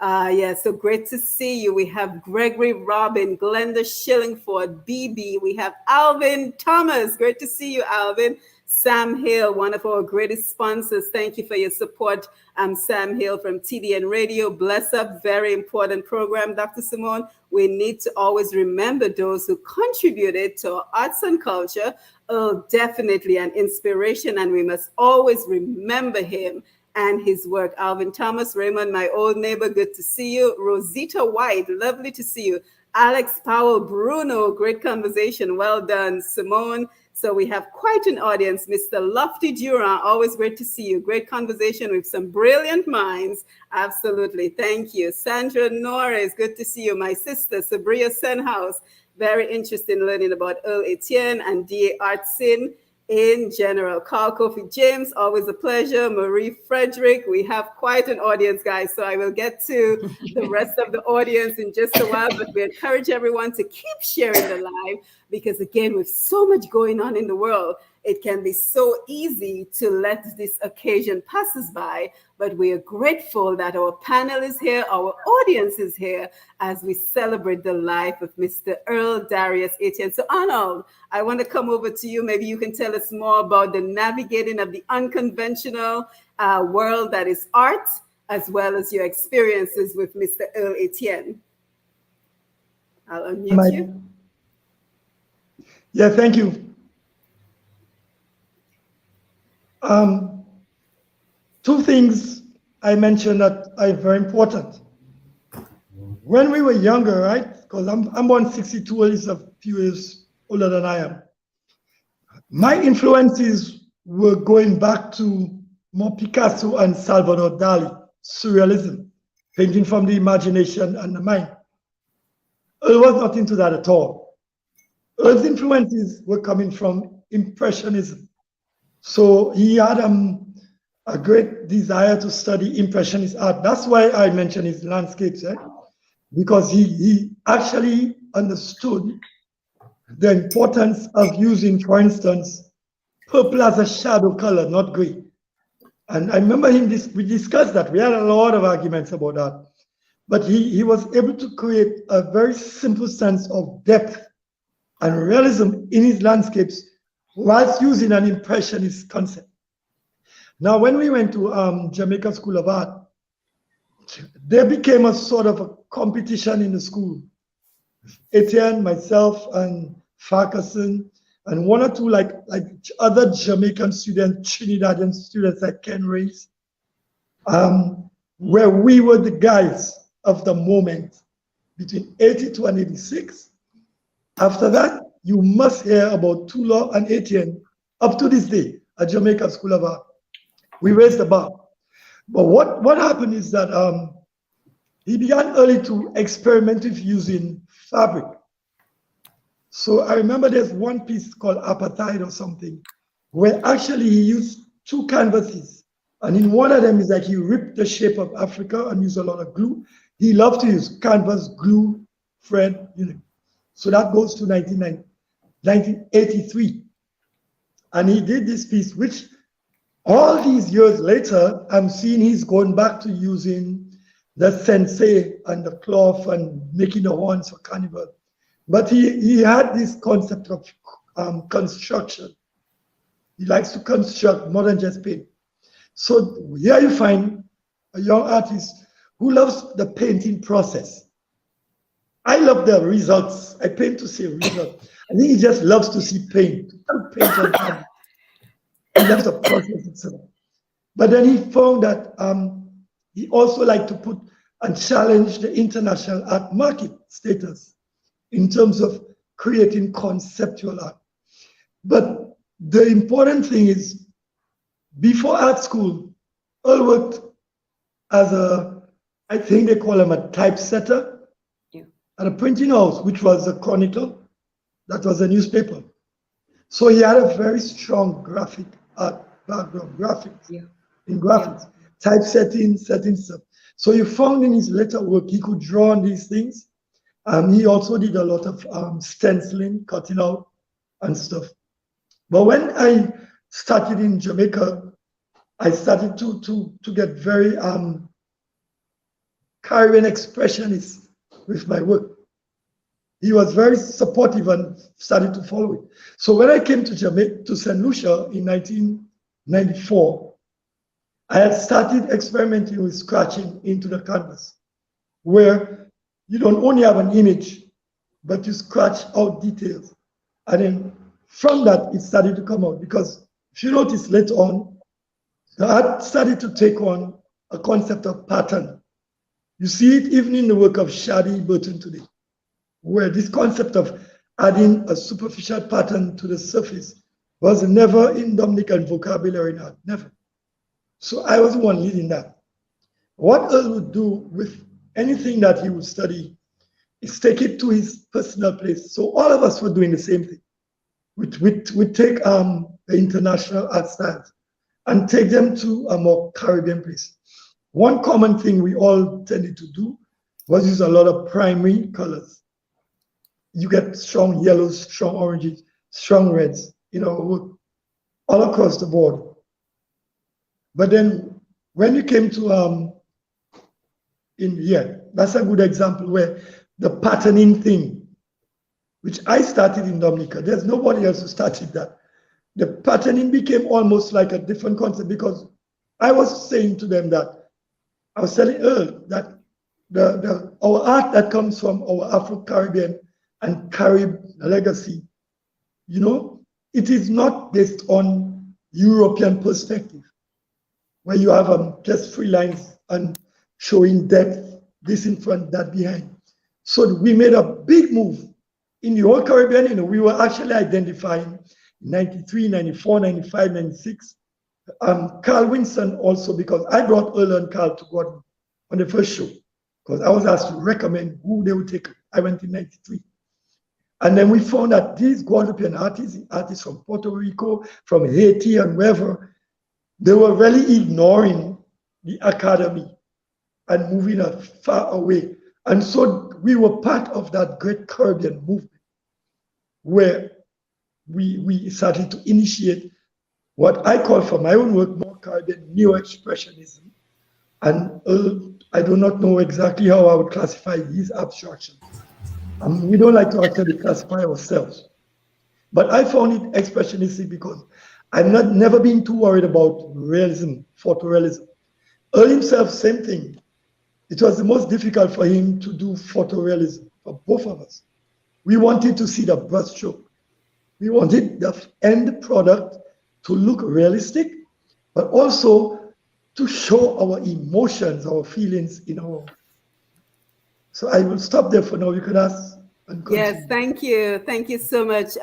So great to see you. We have Gregory Robin, Glenda Shillingford, BB. We have Alvin Thomas. Great to see you, Alvin. Sam Hill, one of our greatest sponsors. Thank you for your support. I'm Sam Hill from TDN Radio. Bless Up, very important program, Dr. Simone. We need to always remember those who contributed to our arts and culture. Oh, definitely an inspiration, and we must always remember him and his work. Alvin Thomas, Raymond, my old neighbor, good to see you. Rosita White, lovely to see you. Alex Powell, Bruno, great conversation. Well done, Simone. So we have quite an audience. Mr. Lofty Durand, always great to see you. Great conversation with some brilliant minds. Absolutely. Thank you. Sandra Norris, good to see you. My sister, Sabria Senhouse, very interested in learning about Earl Etienne and D.A. Artsin in general. Carl Kofi James, always a pleasure. Marie Frederick, we have quite an audience, guys. So I will get to the rest of the audience in just a while, but we encourage everyone to keep sharing the live because, again, with so much going on in the world, it can be so easy to let this occasion pass us by, but we are grateful that our panel is here, our audience is here, as we celebrate the life of Mr. Earl Darius Etienne. So Arnold, I want to come over to you. Maybe you can tell us more about the navigating of the unconventional world that is art, as well as your experiences with Mr. Earl Etienne. I'll unmute you. Yeah, thank you. Two things I mentioned that are very important. When we were younger, right? Because I'm born 62, is a few years older than I am. My influences were going back to more Picasso and Salvador Dali, surrealism, painting from the imagination and the mind. Earl was not into that at all. Earl's influences were coming from Impressionism. So he had a great desire to study Impressionist art. That's why I mentioned his landscapes, right? Because he actually understood the importance of using, for instance, purple as a shadow color, not gray. And I remember we discussed that. We had a lot of arguments about that. But he was able to create a very simple sense of depth and realism in his landscapes whilst using an Impressionist concept. Now, when we went to Jamaica School of Art, there became a sort of a competition in the school. Etienne, myself, and Farquharson, and one or two like other Jamaican students, Trinidadian students like Ken Reyes, where we were the guys of the moment between 82 and 86. After that, you must hear about Tula and Etienne up to this day at Jamaica School of Art. We raised the bar. But what happened is that he began early to experiment with using fabric. So I remember there's one piece called Apartheid or something, where actually he used two canvases. And in one of them is like he ripped the shape of Africa and used a lot of glue. He loved to use canvas, glue, thread, So that goes to 1983. And he did this piece, which all these years later, I'm seeing he's going back to using the sensei and the cloth and making the horns for carnival. But he had this concept of construction. He likes to construct more than just paint. So here you find a young artist who loves the painting process. I love the results. I paint to see results. I think he just loves to see paint. Paint on canvas. He loves the process itself. But then he found that he also liked to put and challenge the international art market status in terms of creating conceptual art. But the important thing is, before art school, Earl worked as I think they call him a typesetter at a printing house, which was a Chronicle, that was a newspaper. So he had a very strong graphic art background, in graphics, typesetting, setting stuff. So you found in his later work, he could draw on these things. He also did a lot of stenciling, cutting out and stuff. But when I started in Jamaica, I started to get very Caribbean expressionist with my work. He was very supportive and started to follow it. So when I came to Jamaica, to St. Lucia in 1994, I had started experimenting with scratching into the canvas, where you don't only have an image, but you scratch out details. And then from that, it started to come out. Because if you notice later on, the art started to take on a concept of pattern. You see it even in the work of Shadi Burton today, where this concept of adding a superficial pattern to the surface was never in Dominican vocabulary in art, never. So I was the one leading that. What Earl would do with anything that he would study is take it to his personal place. So all of us were doing the same thing. We'd take the international art styles and take them to a more Caribbean place. One common thing we all tended to do was use a lot of primary colors. You get strong yellows, strong oranges, strong reds in our work. all across the board. But then when you came to that's a good example where the patterning thing, which I started in Dominica, there's nobody else who started that. The patterning became almost like a different concept, because I was saying to them that I was telling Earl that our art that comes from our Afro-Caribbean and Carib legacy, it is not based on European perspective, where you have just 3 lines and showing depth, this in front, that behind. So we made a big move in the whole Caribbean. We were actually identifying 93, 94, 95, 96. Carl Winston also, because I brought Earl and Carl to Gordon on the first show, because I was asked to recommend who they would take. I went in 93. And then we found that these Guadeloupean artists from Puerto Rico, from Haiti and wherever, they were really ignoring the academy and moving us far away. And so we were part of that great Caribbean movement where we started to initiate what I call, for my own work, more Caribbean neo-expressionism. And I do not know exactly how I would classify these abstractions. We don't like to actually classify ourselves. But I found it expressionistic because I've never been too worried about realism, photorealism. Earl himself, same thing. It was the most difficult for him to do photorealism, for both of us. We wanted to see the brushstroke. We wanted the end product to look realistic, but also to show our emotions, our feelings in our. So I will stop there for now. You can ask and continue. Yes, thank you. Thank you so much,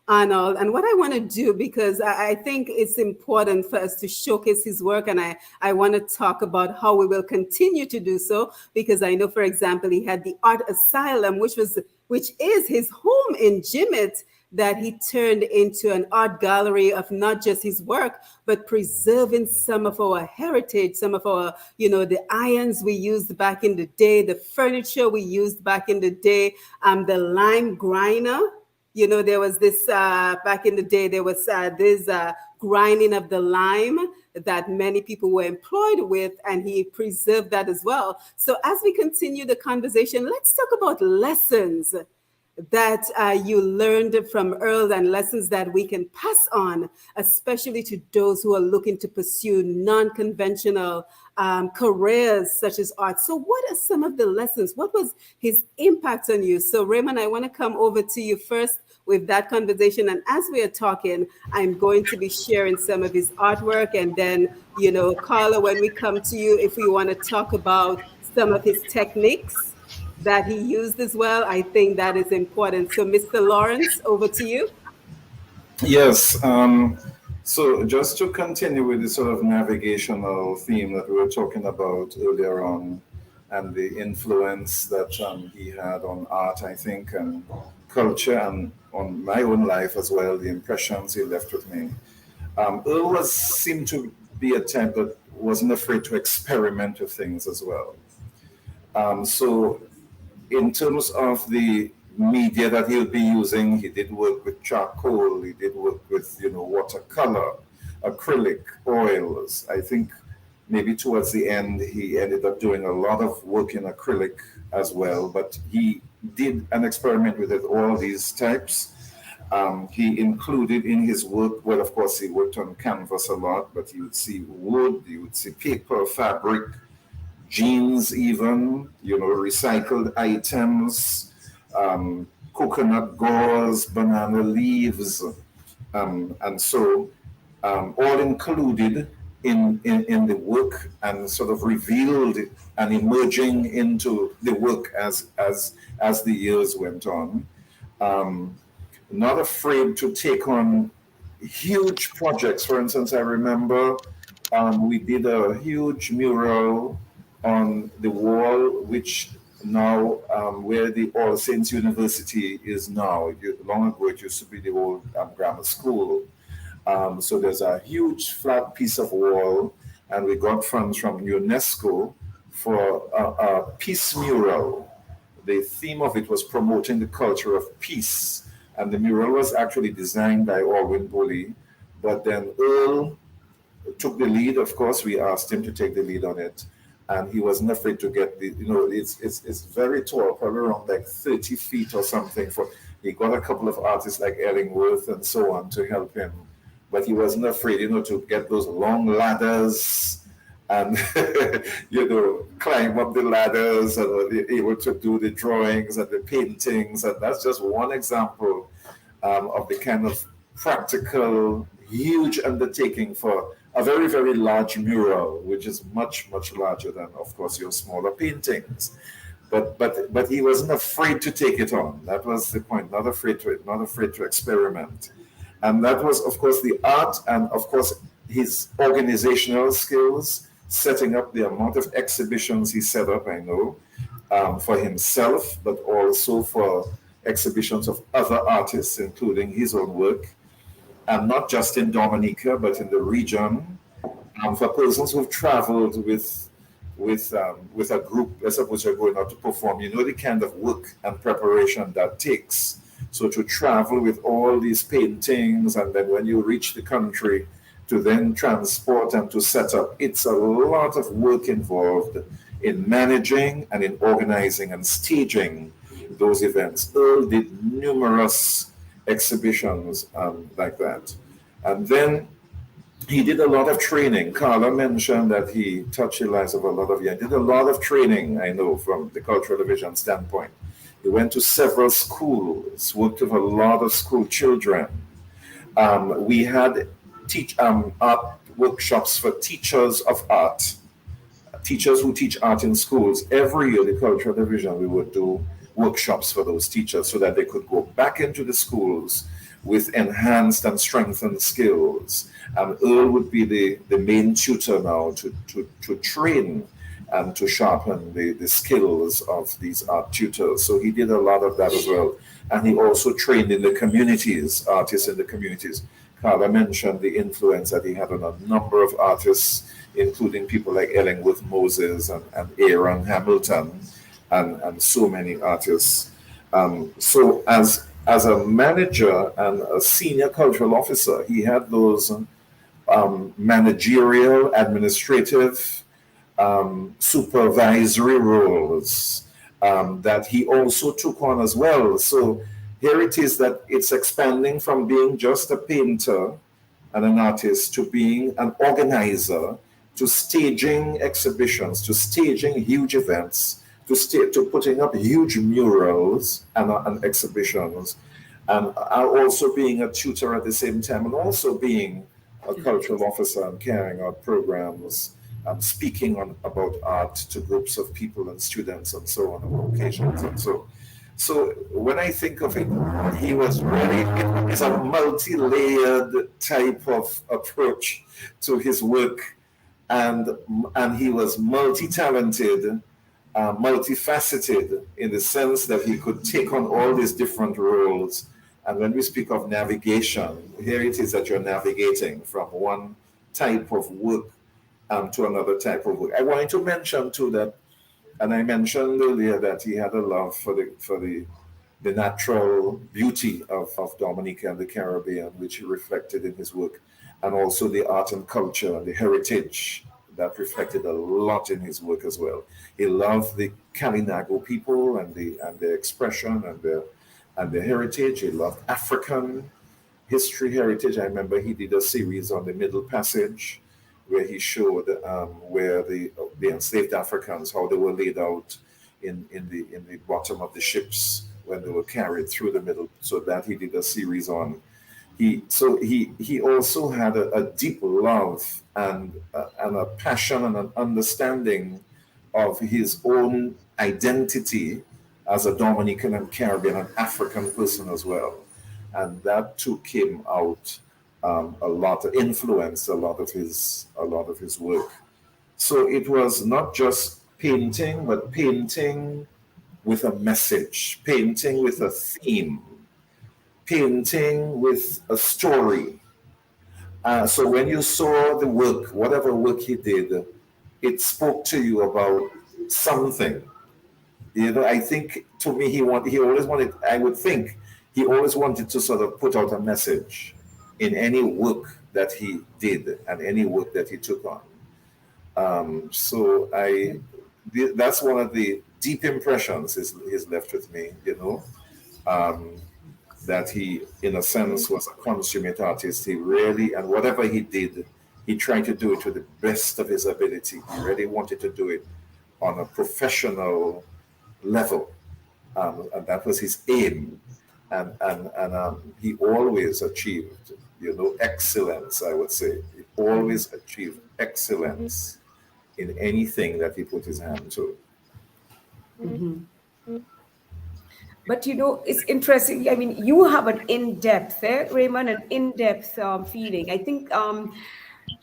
Arnold. And what I want to do, because I think it's important for us to showcase his work, and I want to talk about how we will continue to do so, because I know, for example, he had the Art Asylum, which is his home in Jimmet, that he turned into an art gallery of not just his work, but preserving some of our heritage, some of our, the irons we used back in the day, the furniture we used back in the day, the lime grinder. There was this, back in the day, there was this grinding of the lime that many people were employed with, and he preserved that as well. So as we continue the conversation, let's talk about lessons that you learned from Earl, and lessons that we can pass on, especially to those who are looking to pursue non-conventional careers such as art. So what are some of the lessons? What was his impact on you? So Raymond, I want to come over to you first with that conversation. And as we are talking, I'm going to be sharing some of his artwork. And then, Carla, when we come to you, if we want to talk about some of his techniques that he used as well, I think that is important. So Mr. Lawrence, over to you. Yes. So just to continue with the sort of navigational theme that we were talking about earlier on, and the influence that he had on art, I think, and culture, and on my own life as well, the impressions he left with me. Earl seemed to be a type that wasn't afraid to experiment with things as well. So in terms of the media that he'll be using, he did work with charcoal, he did work with, watercolor, acrylic, oils. I think maybe towards the end, he ended up doing a lot of work in acrylic as well, but he did an experiment with it, all these types. He included in his work, well, of course, he worked on canvas a lot, but you would see wood, you would see paper, fabric, jeans even, recycled items, coconut gauze, banana leaves, and so all included in the work, and sort of revealed and emerging into the work as the years went on. Not afraid to take on huge projects. For instance, I remember we did a huge mural on the wall, which now where the All Saints University is now. Long ago, it used to be the old grammar school. So there's a huge flat piece of wall, and we got funds from UNESCO for a peace mural. The theme of it was promoting the culture of peace, and the mural was actually designed by Alwyn Bully, But then Earl took the lead. Of course, we asked him to take the lead on it, and he wasn't afraid to get the. It's very tall, probably around like 30 feet or something. For he got a couple of artists like Ellingworth and so on to help him, but he wasn't afraid, to get those long ladders and climb up the ladders and were able to do the drawings and the paintings, and that's just one example of the kind of practical, huge undertaking for a very, very large mural, which is much, much larger than, of course, your smaller paintings. But he wasn't afraid to take it on. That was the point. Not afraid to experiment. And that was, of course, the art and, of course, his organizational skills, setting up the amount of exhibitions he set up, I know, for himself, but also for exhibitions of other artists, including his own work, and not just in Dominica, but in the region, for persons who've traveled with a group. Let's suppose you're going out to perform, the kind of work and preparation that takes. So to travel with all these paintings, and then when you reach the country, to then transport and to set up, it's a lot of work involved in managing and in organizing and staging those events. Earl did numerous exhibitions like that. And then he did a lot of training. Carla mentioned that he touched the lives of a lot of young. He did a lot of training, I know, from the cultural division standpoint. He went to several schools, worked with a lot of school children. We had art workshops for teachers of art, teachers who teach art in schools. Every year, the cultural division, we would do workshops for those teachers so that they could go back into the schools with enhanced and strengthened skills. And Earl would be the main tutor now to train and to sharpen the skills of these art tutors. So he did a lot of that as well. And he also trained in the communities, artists in the communities. Carla mentioned the influence that he had on a number of artists, including people like Ellingworth Moses and Aaron Hamilton, and so many artists. So as a manager and a senior cultural officer, he had those managerial, administrative, supervisory roles that he also took on as well. So here it is that it's expanding from being just a painter and an artist to being an organizer, to staging exhibitions, to staging huge events, to putting up huge murals and exhibitions, and also being a tutor at the same time, and also being a cultural officer and carrying out programs, speaking about art to groups of people and students and so on occasions. And so when I think of it, he was really, it's a multi-layered type of approach to his work, and he was multi-talented, multifaceted, in the sense that he could take on all these different roles. And when we speak of navigation, here it is that you're navigating from one type of work to another type of work. I wanted to mention too that, and I mentioned earlier that he had a love for the natural beauty of Dominica and the Caribbean, which he reflected in his work, and also the art and culture and the heritage that reflected a lot in his work as well. He loved the Kalinago people and the expression and the heritage. He loved African history, heritage. I remember he did a series on the Middle Passage, where he showed where the enslaved Africans, how they were laid out in the bottom of the ships when they were carried through the middle. So that he did a series on. He also had a deep love and a passion and an understanding of his own identity as a Dominican and Caribbean and African person as well. And that too came out a lot, influenced a lot of his work. So it was not just painting, but painting with a message, painting with a theme, painting with a story. So when you saw the work, whatever work he did, it spoke to you about something. I think to me he always wanted to sort of put out a message in any work that he did and any work that he took on. That's one of the deep impressions he's left with me, that he, in a sense, was a consummate artist. He really, and whatever he did, he tried to do it to the best of his ability. He really wanted to do it on a professional level, and that was his aim. And he always achieved, excellence. I would say he always achieved excellence in anything that he put his hand to. But it's interesting. I mean, you have an in-depth, Raymond, an in-depth feeling. I think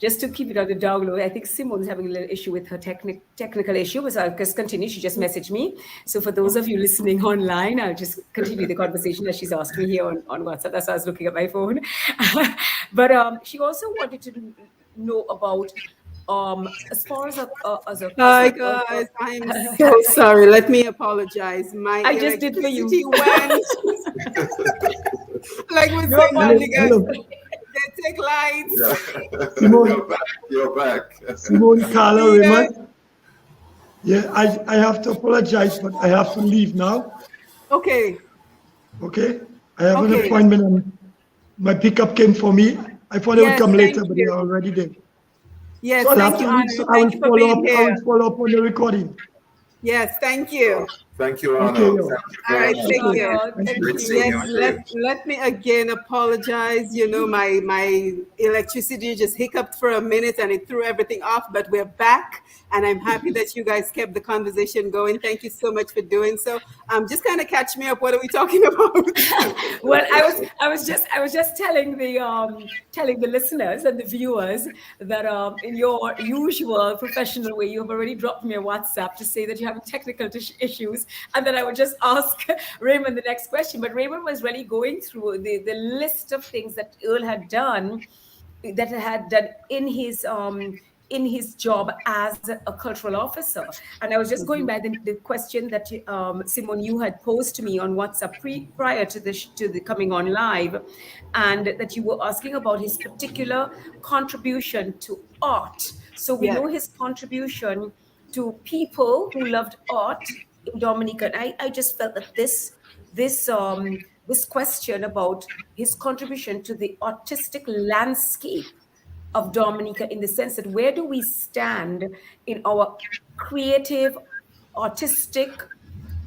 just to keep it on the down low, I think Simone's having a little issue with her technical issue, but I'll just continue. She just messaged me. So for those of you listening online, I'll just continue the conversation as she's asked me here on WhatsApp. That's why I was looking at my phone. But she also wanted to know about as far as a Hi guys, I'm so sorry. Let me apologize. My I just did for you. Went like with Dominica. They take lights. Yeah. Simone, You're back. Simone, Carla, Raymond. Yeah, I have to apologize, but I have to leave now. Okay. Okay? I have an appointment and my pickup came for me. I thought they would come later, but they're already there. Yes, so thank you, Arnold. Thank you for being here. I will follow up on the recording. Yes, thank you. Thank you, Arnold. Okay, all right, take care. Yes, let me again apologize. My electricity just hiccuped for a minute and it threw everything off, but we're back. And I'm happy that you guys kept the conversation going. Thank you so much for doing so. Just kind of catch me up. What are we talking about? Well, I was just telling the listeners and the viewers that in your usual professional way, you have already dropped me a WhatsApp to say that you're having technical issues, and then I would just ask Raymond the next question. But Raymond was really going through the list of things that Earl had done in his job as a cultural officer. And I was just going by the question that Simone, you had posed to me on WhatsApp prior to the coming on live, and that you were asking about his particular contribution to art. So we know his contribution to people who loved art in Dominica. And I just felt that this question about his contribution to the artistic landscape of Dominica, in the sense that where do we stand in our creative, artistic,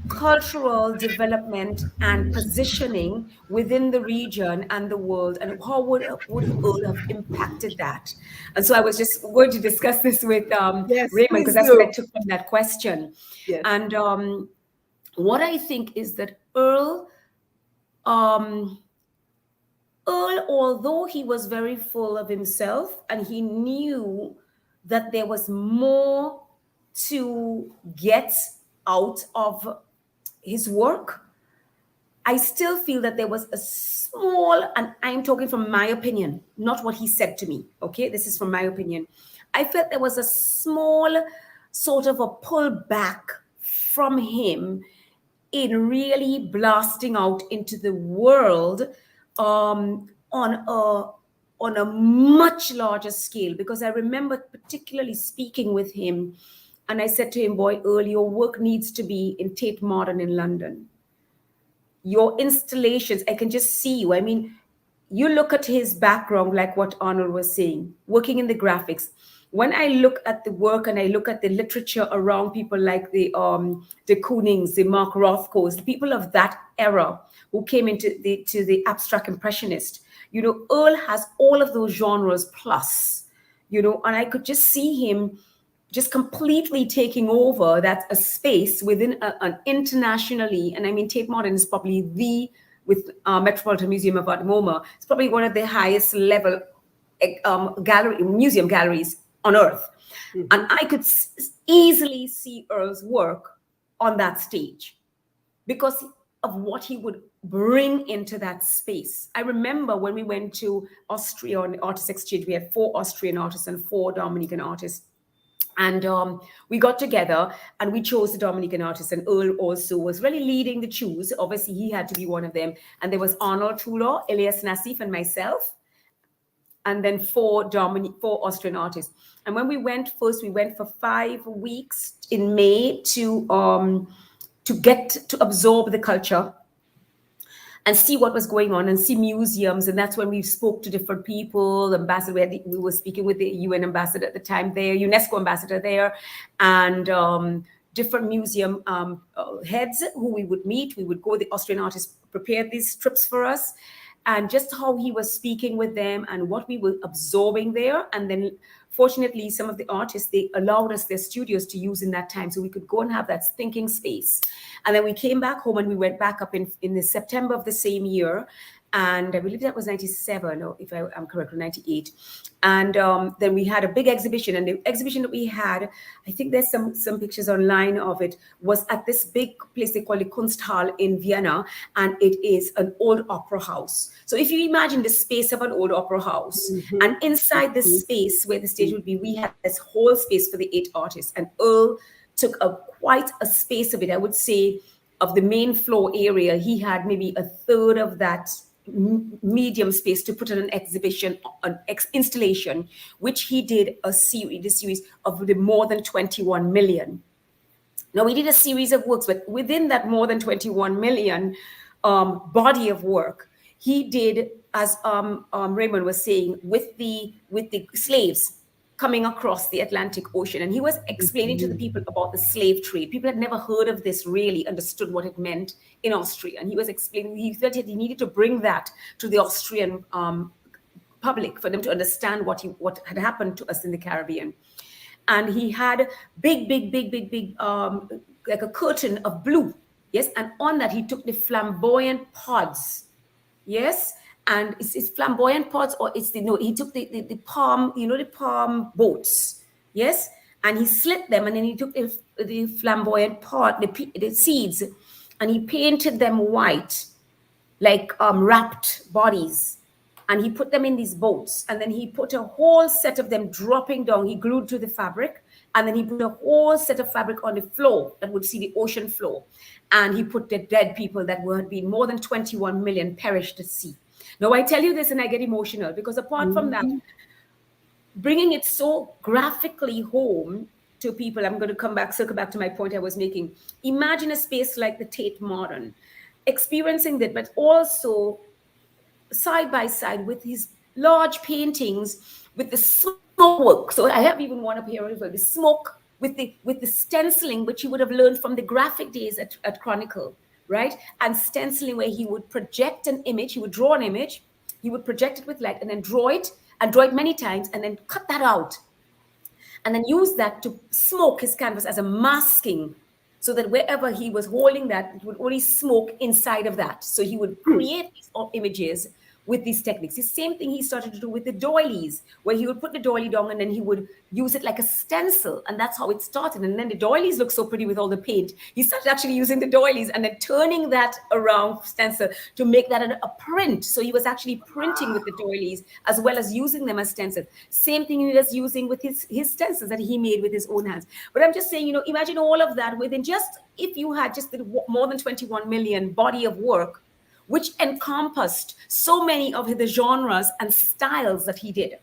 cultural development and positioning within the region and the world, and how would Earl have impacted that? And so I was just going to discuss this with Raymond, because that's what I took from that question. Yes. And what I think is that Earl, although he was very full of himself and he knew that there was more to get out of his work, I still feel that there was a small, and I'm talking from my opinion, not what he said to me, okay? This is from my opinion. I felt there was a small sort of a pullback from him in really blasting out into the world on a much larger scale, because I remember particularly speaking with him, and I said to him, boy, Earl, your work needs to be in Tate Modern in London. Your installations, I can just see you. I mean, you look at his background, like what Arnold was saying, working in the graphics. When I look at the work and I look at the literature around people like the Koonings, the Mark Rothkos, the people of that era who came into the abstract impressionist, Earl has all of those genres plus, and I could just see him just completely taking over a space within an internationally, and I mean, Tate Modern is probably with Metropolitan Museum of Art MoMA, it's probably one of the highest level museum galleries on earth. Mm-hmm. And I could easily see Earl's work on that stage because of what he would bring into that space. I remember when we went to Austria on Artist Exchange, we had 4 Austrian artists and 4 Dominican artists. And we got together and we chose the Dominican artists, and Earl also was really leading the choose. Obviously, he had to be one of them. And there was Arnold Trulo, Elias Nassif, and myself. and then four Austrian artists. And when we went first, we went for 5 weeks in May to get to absorb the culture and see what was going on and see museums. And that's when we spoke to different people. Ambassador, we were speaking with the UN ambassador at the time there, UNESCO ambassador there, and different museum heads who we would meet. We would go, the Austrian artists prepared these trips for us, and just how he was speaking with them and what we were absorbing there. And then fortunately, some of the artists, they allowed us their studios to use in that time, so we could go and have that thinking space. And then we came back home, and we went back up in the September of the same year. And I believe that was 97, or if I'm correct, 98. And then we had a big exhibition. And the exhibition that we had, I think there's some pictures online of it, was at this big place they call the Kunsthal in Vienna. And it is an old opera house. So if you imagine the space of an old opera house, and inside this space where the stage would be, we had this whole space for the 8 artists. And Earl took quite a space of it. I would say of the main floor area, he had maybe a third of that medium space to put on an exhibition, an installation, which he did a series of the more than 21 million. Now, we did a series of works, but within that more than 21 million body of work, he did, as Raymond was saying, with the slaves coming across the Atlantic Ocean. And he was explaining to the people about the slave trade. People had never heard of this, really understood what it meant in Austria. And he was explaining, he felt that he needed to bring that to the Austrian public for them to understand what had happened to us in the Caribbean. And he had big, like a curtain of blue. Yes. And on that, he took the flamboyant pods. Yes. And it's flamboyant pods, or he took the palm, the palm boats, yes, and he slit them, and then he took the flamboyant pod, the seeds, and he painted them white, like wrapped bodies, and he put them in these boats, and then he put a whole set of them dropping down. He glued to the fabric, and then he put a whole set of fabric on the floor that would see the ocean floor, and he put the dead people that had been more than 21 million perished at sea. Now, I tell you this and I get emotional, because apart from that, bringing it so graphically home to people, I'm going to circle back to my point I was making. Imagine a space like the Tate Modern, experiencing that, but also side by side with his large paintings, with the smoke work. So I have even one up here as well, the smoke with the stenciling, which he would have learned from the graphic days at Chronicle. Right? And stenciling, where he would project an image, he would draw an image, he would project it with light, and then draw it many times, and then cut that out. And then use that to smoke his canvas as a masking, so that wherever he was holding that, it would only smoke inside of that. So he would create these images with these techniques. The same thing he started to do with the doilies, where he would put the doily down and then he would use it like a stencil. And that's how it started. And then the doilies look so pretty with all the paint. He started actually using the doilies and then turning that around stencil to make that a print. So he was actually printing with the doilies as well as using them as stencils. Same thing he was using with his stencils that he made with his own hands. But I'm just saying, imagine all of that within if you had just the more than 21 million body of work, which encompassed so many of the genres and styles that he did.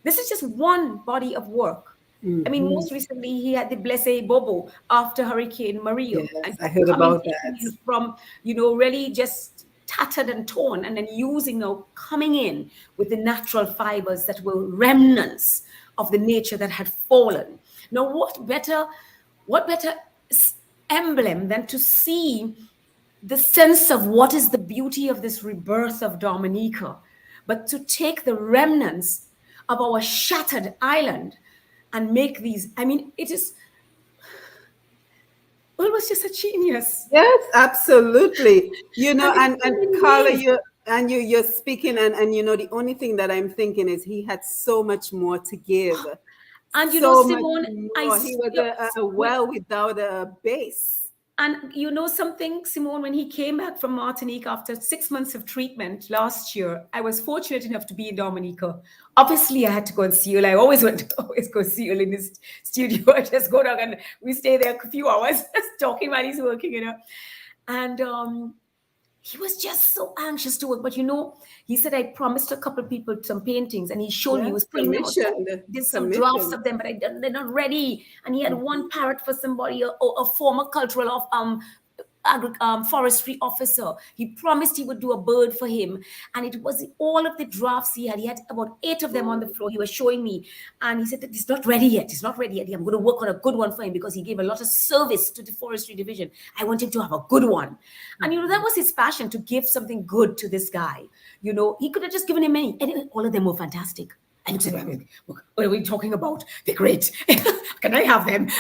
This is just one body of work. I mean, most recently, he had the Blessé Bobo after Hurricane Maria. Yes, and I heard about that. From, really just tattered and torn, and then coming in with the natural fibers that were remnants of the nature that had fallen. Now, what better emblem than to see the sense of what is the beauty of this rebirth of Dominica, but to take the remnants of our shattered island and make these. I mean, it was just a genius. Yes, absolutely. And Carla, you're speaking, and the only thing that I'm thinking is he had so much more to give. And Simone, he was a well without a base. And something, Simone, when he came back from Martinique after 6 months of treatment last year, I was fortunate enough to be in Dominica. Obviously, I had to go and see Earl. I always go see Earl in his studio. I just go down and we stay there a few hours just talking while he's working, And he was just so anxious to work. But he said, I promised a couple people some paintings, and he showed me, he was printing them out. Commissioned. Did some drafts of them, but they're not ready. And he had one parrot for somebody, a former cultural of forestry officer. He promised he would do a bird for him, and it was all of the drafts he had. He had about 8 of them on the floor. He was showing me, and he said that it's not ready yet. It's not ready yet. I'm going to work on a good one for him because he gave a lot of service to the forestry division. I want him to have a good one, and that was his passion, to give something good to this guy. He could have just given him many, and all of them were fantastic. And he said, "What are we talking about? They're great. Can I have them?"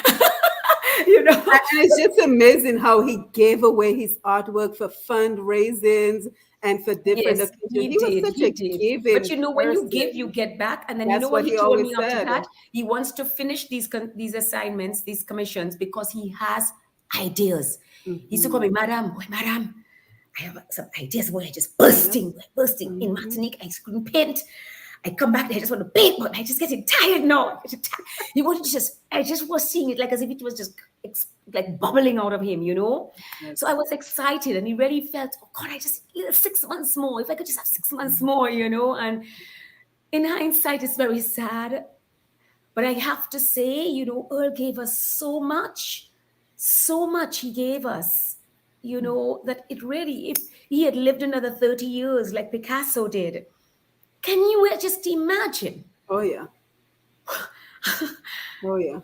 And it's just amazing how he gave away his artwork for fundraisings and for different occasions. He was such a giving But when you person. give, you get back. And then That's what he told always me after said. that? He wants to finish these assignments, these commissions, because he has ideas. He used to call me, Madam, I have some ideas where I just bursting in Martinique. I couldn't paint. I come back there, I just want to paint, but I just getting tired now. He wanted to I just was seeing it like as if it was just like bubbling out of him, Yes. So I was excited, and he really felt, oh God, I just 6 months more. If I could just have 6 months more, And in hindsight, it's very sad. But I have to say, Earl gave us so much he gave us, that it really, if he had lived another 30 years like Picasso did, can you just imagine? Oh, yeah. Oh, yeah.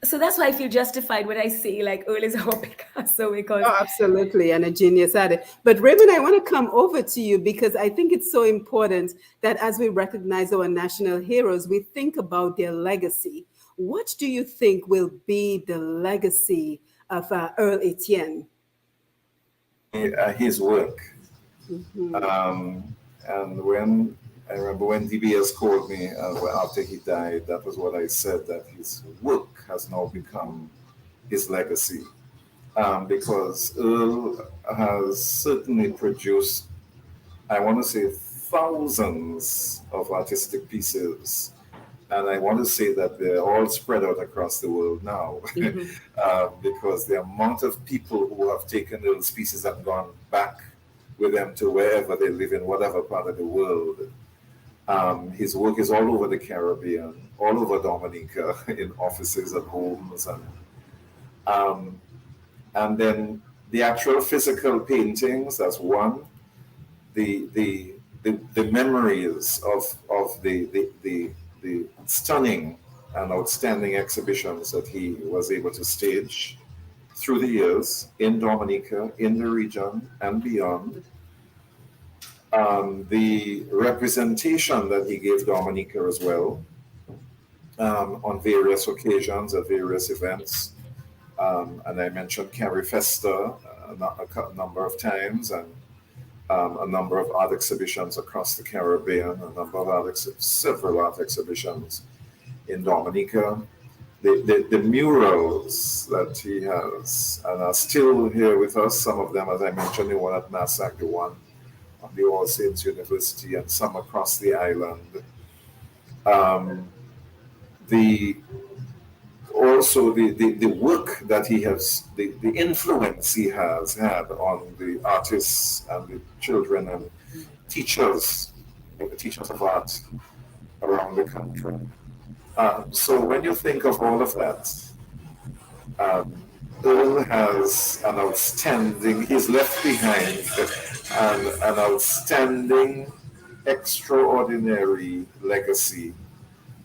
So that's why I feel justified when I say like Earl is our Picasso, because absolutely, and a genius at it. But Raymond, I want to come over to you because I think it's so important that as we recognize our national heroes, we think about their legacy. What do you think will be the legacy of Earl Etienne? His work. And when I remember when DBS called me after he died, that was what I said, that his work has now become his legacy. Because Earl has certainly produced, I want to say, thousands of artistic pieces. And I want to say that they're all spread out across the world now. Because the amount of people who have taken Earl's pieces and gone back with them to wherever they live in whatever part of the world. His work is all over the Caribbean, all over Dominica, in offices and homes, and then the actual physical paintings. That's one. The memories of the stunning and outstanding exhibitions that he was able to stage through the years in Dominica, in the region, and beyond. The representation that he gave Dominica as well, on various occasions at various events. And I mentioned Carrie Festa a number of times, and a number of art exhibitions across the Caribbean, several art exhibitions in Dominica. The murals that he has and are still here with us, some of them, as I mentioned, the one at Nassac, the one on the All Saints University, and some across the island. Also the work that he has, the influence he has had on the artists and the children and teachers of art around the country. So when you think of all of that, Earl has an outstanding, he's left behind an outstanding, extraordinary legacy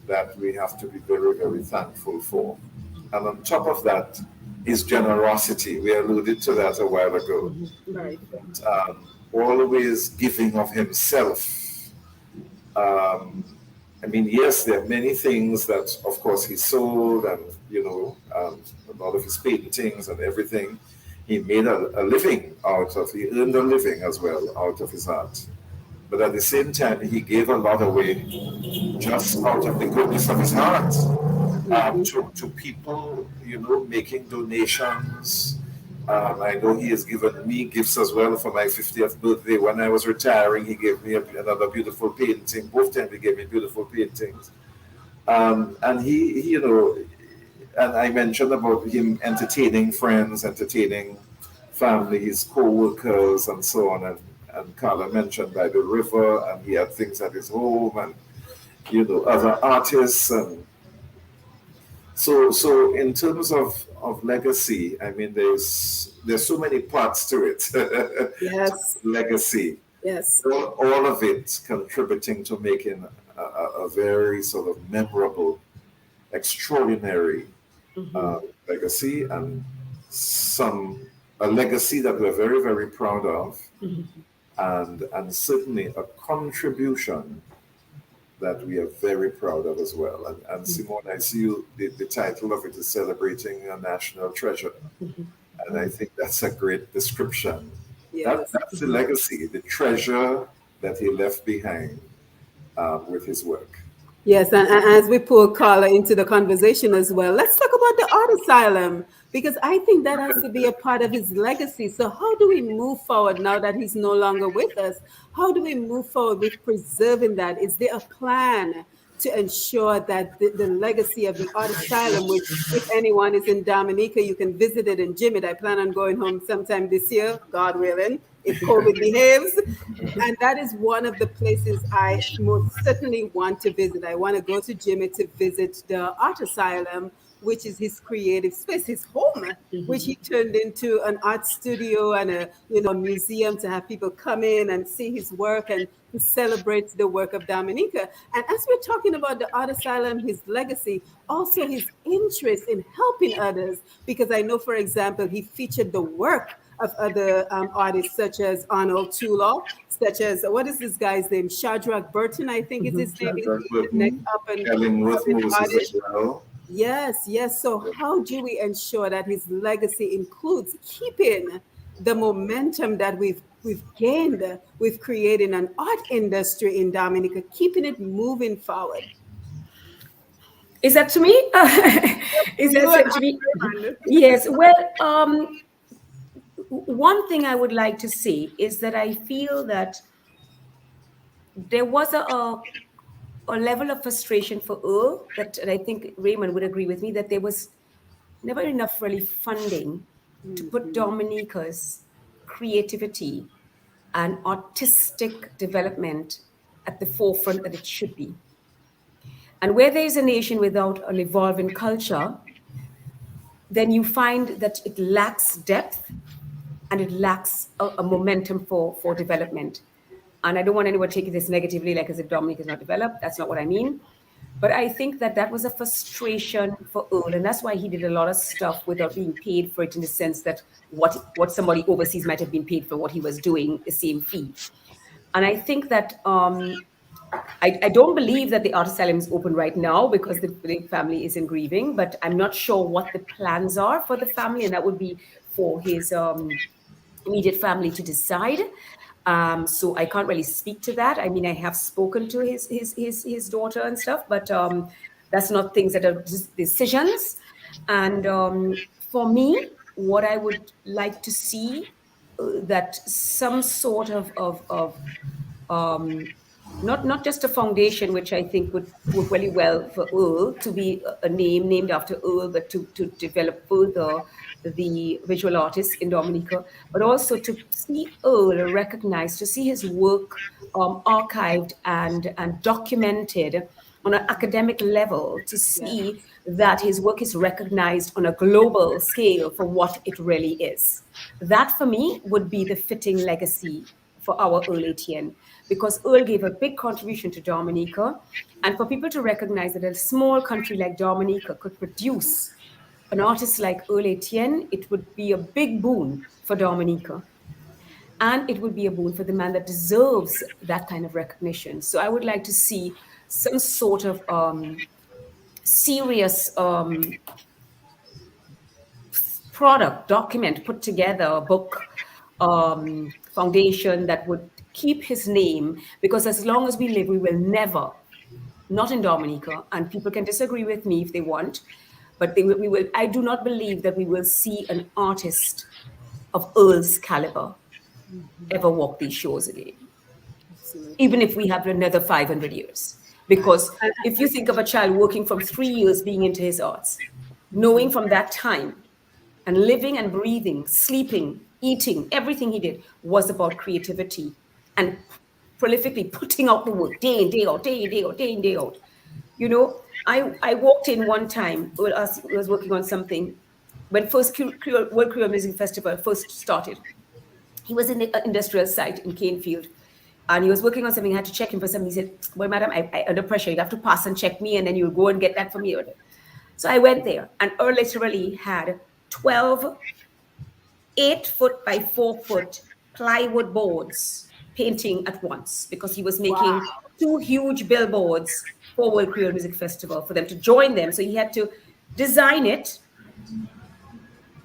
that we have to be very, very thankful for. And on top of that, his generosity. We alluded to that a while ago. Right. Always giving of himself. I mean, yes, there are many things that, of course, he sold, and a lot of his paintings and everything. He made a living he earned a living as well out of his art. But at the same time, he gave a lot away just out of the goodness of his heart, to people, making donations. I know he has given me gifts as well for my 50th birthday. When I was retiring, he gave me another beautiful painting. Both times he gave me beautiful paintings. And he, and I mentioned about him entertaining friends, entertaining family, his co-workers, and so on. And Carla mentioned by the river, and he had things at his home, and other artists. And so in terms of legacy, I mean, there's so many parts to it. Yes. Legacy. Yes. All of it contributing to making a very sort of memorable, extraordinary legacy, and a legacy that we're very, very proud of, and certainly a contribution that we are very proud of as well. And Simone, I see the title of it is Celebrating a National Treasure. And I think that's a great description. Yes. That's the legacy, the treasure that he left behind with his work. Yes, and as we pull Carla into the conversation as well, let's talk about the art asylum, because I think that has to be a part of his legacy. So how do we move forward now that he's no longer with us? How do we move forward with preserving that? Is there a plan to ensure that the legacy of the art asylum, which if anyone is in Dominica, you can visit it in Jimmy. I plan on going home sometime this year, God willing, if COVID behaves. And that is one of the places I most certainly want to visit. I want to go to Jimmy to visit the art asylum, which is his creative space, his home, which he turned into an art studio and a museum to have people come in and see his work and to celebrate the work of Dominica. And as we're talking about the art asylum, his legacy, also his interest in helping others, because I know, for example, he featured the work of other artists such as Arnold Tulaw, such as, what is this guy's name? Shadrach Burton, I think is his name. Shadrach Burton, Ellingworth Moses as well. Yes, yes. So how do we ensure that his legacy includes keeping the momentum that we've gained with creating an art industry in Dominica, keeping it moving forward? Is that to me? Is that to me? Yes. Well, one thing I would like to say is that I feel that there was a level of frustration for Earl and I think Raymond would agree with me that there was never enough really funding to put Dominica's creativity and artistic development at the forefront that it should be. And where there is a nation without an evolving culture, then you find that it lacks depth and it lacks a momentum for development. And I don't want anyone to take this negatively, like as if Dominica is not developed. That's not what I mean. But I think that was a frustration for Earl, and that's why he did a lot of stuff without being paid for it, in the sense that what somebody overseas might have been paid for what he was doing, the same fee. And I think that I don't believe that the art asylum is open right now because the family is in grieving, but I'm not sure what the plans are for the family, and that would be for his immediate family to decide. So I can't really speak to that. I mean, I have spoken to his daughter and stuff, but that's not things that are decisions. And for me, what I would like to see that some sort of not just a foundation, which I think would work really well for Earl to be a name named after Earl, but to develop further the visual artists in Dominica, but also to see Earl recognized, to see his work archived and documented on an academic level, to see that his work is recognized on a global scale for what it really is. That, for me, would be the fitting legacy for our Earl Etienne, because Earl gave a big contribution to Dominica, and for people to recognize that a small country like Dominica could produce an artist like Earl Etienne, it would be a big boon for Dominica. And it would be a boon for the man that deserves that kind of recognition. So I would like to see some sort of serious document put together, a book, foundation that would keep his name, because as long as we live, we will never, not in Dominica, and people can disagree with me if they want, but we will. I do not believe that we will see an artist of Earl's caliber ever walk these shores again, even if we have another 500 years. Because if you think of a child working from 3 years being into his arts, knowing from that time and living and breathing, sleeping eating, everything he did was about creativity and prolifically putting out the work day in, day out, day in, day out, day in, day out. You know, I walked in one time when I was working on something when World Creole Music Festival first started. He was in the industrial site in Canefield, and he was working on something. I had to check him for something. He said, "Well, madam, I under pressure. You have to pass and check me, and then you'll go and get that for me." So I went there, and Earl literally had 12 8 foot by 4 foot plywood boards painting at once because he was making two huge billboards for World Creole Music Festival for them to join them. So he had to design it,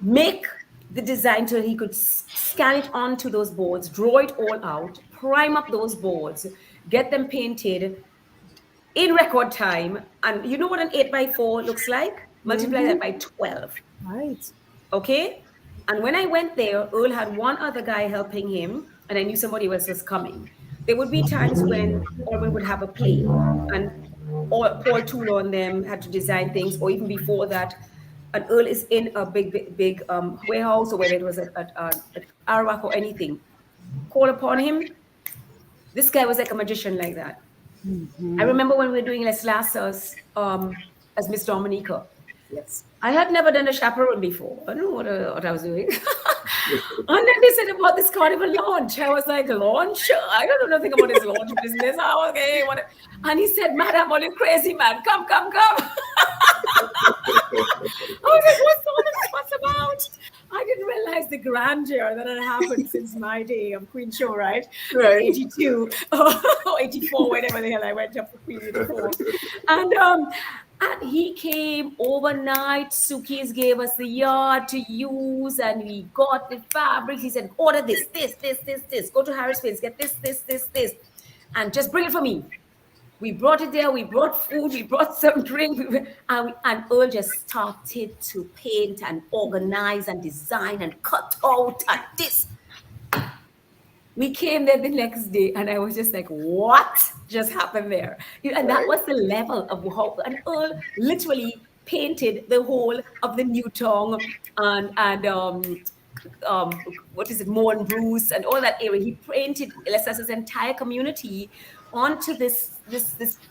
make the design so he could scan it onto those boards, draw it all out, prime up those boards, get them painted in record time. And you know what an 8x4 looks like? Multiply that by 12. Right. Okay? And when I went there, Earl had one other guy helping him, and I knew somebody else was coming. There would be times when Orwin would have a play, and Paul Tool on them had to design things, or even before that, and Earl is in a big warehouse, or whether it was at Arawak or anything. Call upon him. This guy was like a magician like that. I remember when we were doing Les Lassos as Miss Dominica. Yes. I had never done a chaperone before. I don't know what I was doing. And then they said about this carnival launch. I was like, launch? I don't know nothing about this launch business. Okay, what? And he said, "Madam, are you crazy, man? Come. I was like, what's all this fuss about? I didn't realize the grandeur that had happened since my day of Queen Show, right? Right. 82 or 84, whenever the hell I went up for Queen 84. And he came overnight. Suki's gave us the yard to use, and we got the fabrics. He said, order this. Go to Harris Fields, get this, and just bring it for me. We brought it there. We brought food. We brought some drink. And Earl just started to paint and organize and design and cut out and this. We came there the next day, and I was just like, what just happened there? And that was the level of how, and Earl literally painted the whole of the Newtown and what is it, Moore and Bruce and all that area. He painted LSS's entire community onto this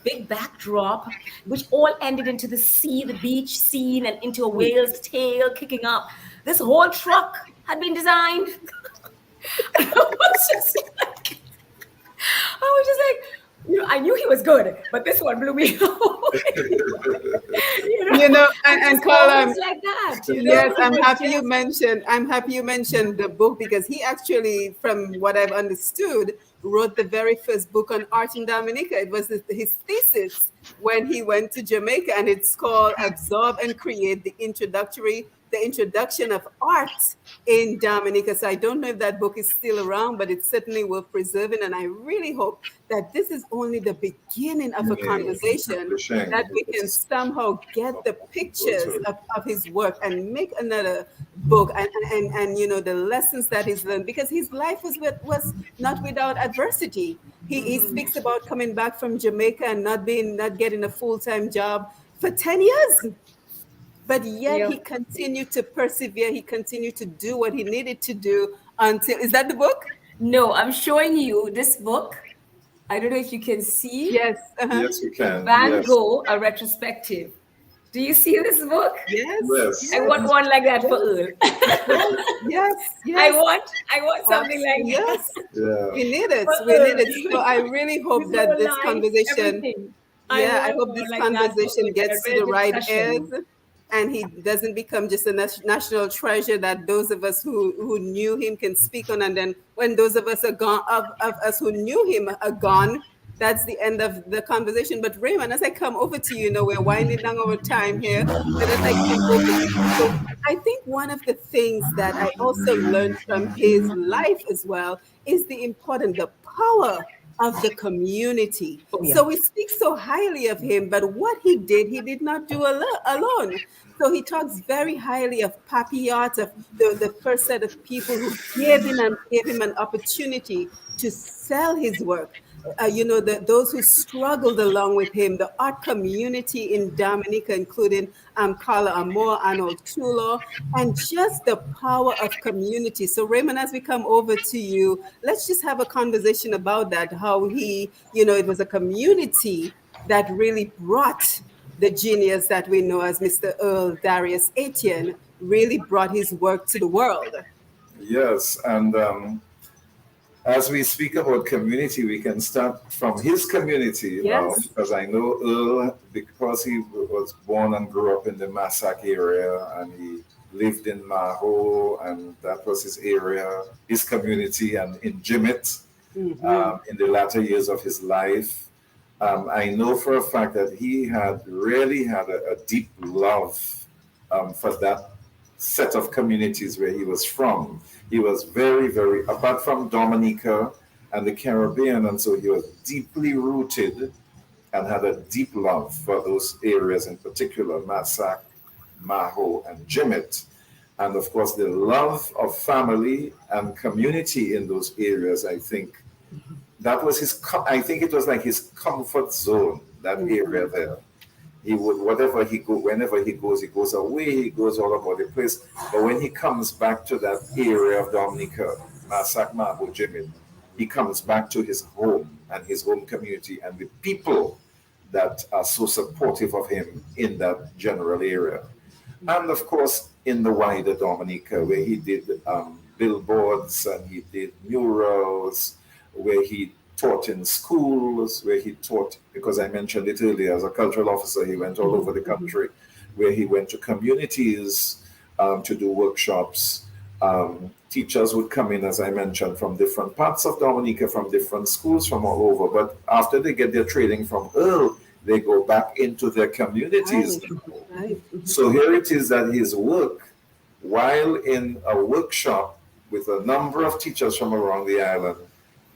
big backdrop, which all ended into the sea, the beach scene, and into a whale's tail kicking up. This whole truck had been designed. I was just like, I knew he was good, but this one blew me away. And Carla, like that. Yes, I'm happy you mentioned the book, because he actually, from what I've understood, wrote the very first book on art in Dominica. It was his thesis when he went to Jamaica, and it's called Absorb and Create, the introduction of art in Dominica. So I don't know if that book is still around, but it's certainly worth preserving. And I really hope that this is only the beginning of a conversation, that we can somehow get the pictures of his work and make another book, and the lessons that he's learned, because his life was not without adversity. He speaks about coming back from Jamaica and not getting a full-time job for 10 years. But yet he continued to persevere. He continued to do what he needed to do until... Is that the book? No, I'm showing you this book. I don't know if you can see. Yes. Yes, we can. Van Gogh, a retrospective. Do you see this book? Yes. I want one like that for Earl. Yes. I want something like yes. that. Yeah. We need it. So I really hope that this conversation... I hope this conversation gets to the right ears, and he doesn't become just a national treasure that those of us who knew him can speak on. And then when those of us are gone, of us who knew him are gone, that's the end of the conversation. But Raymond, as I come over to you, we're winding down our time here. But as I come over to you, so I think one of the things that I also learned from his life as well is the power of the community. So we speak so highly of him, but what he did not do alone. So he talks very highly of Papi Art, of the first set of people who gave him an opportunity to sell his work. those who struggled along with him, the art community in Dominica, including Carla Amor, Arnold Chulo, and just the power of community. So Raymond, as we come over to you, let's just have a conversation about that, how it was a community that really brought the genius that we know as Mr. Earl Darius Etienne, really brought his work to the world. Yes, and as we speak about community, we can start from his community now, Yes. because I know Earl, because he was born and grew up in the Massac area, and he lived in Maho, and that was his area, his community, and in Jimmet, in the latter years of his life. I know for a fact that he had really had a deep love for that set of communities where he was from. He was very, very, apart from Dominica and the Caribbean, and so he was deeply rooted and had a deep love for those areas, in particular Massac, Maho, and Jimmet. And of course, the love of family and community in those areas, I think that was I think it was like his comfort zone, that area there. He would, whenever he goes away, he goes all over the place. But when he comes back to that area of Dominica, Massac, Maho, Jimmet, he comes back to his home and his home community and the people that are so supportive of him in that general area. And of course, in the wider Dominica, where he did billboards and he did murals, where he taught in schools, where he taught, because I mentioned it earlier, as a cultural officer, he went all over the country, where he went to communities to do workshops. Teachers would come in, as I mentioned, from different parts of Dominica, from different schools, from all over. But after they get their training from Earl, they go back into their communities. Right. So here it is that his work, while in a workshop with a number of teachers from around the island,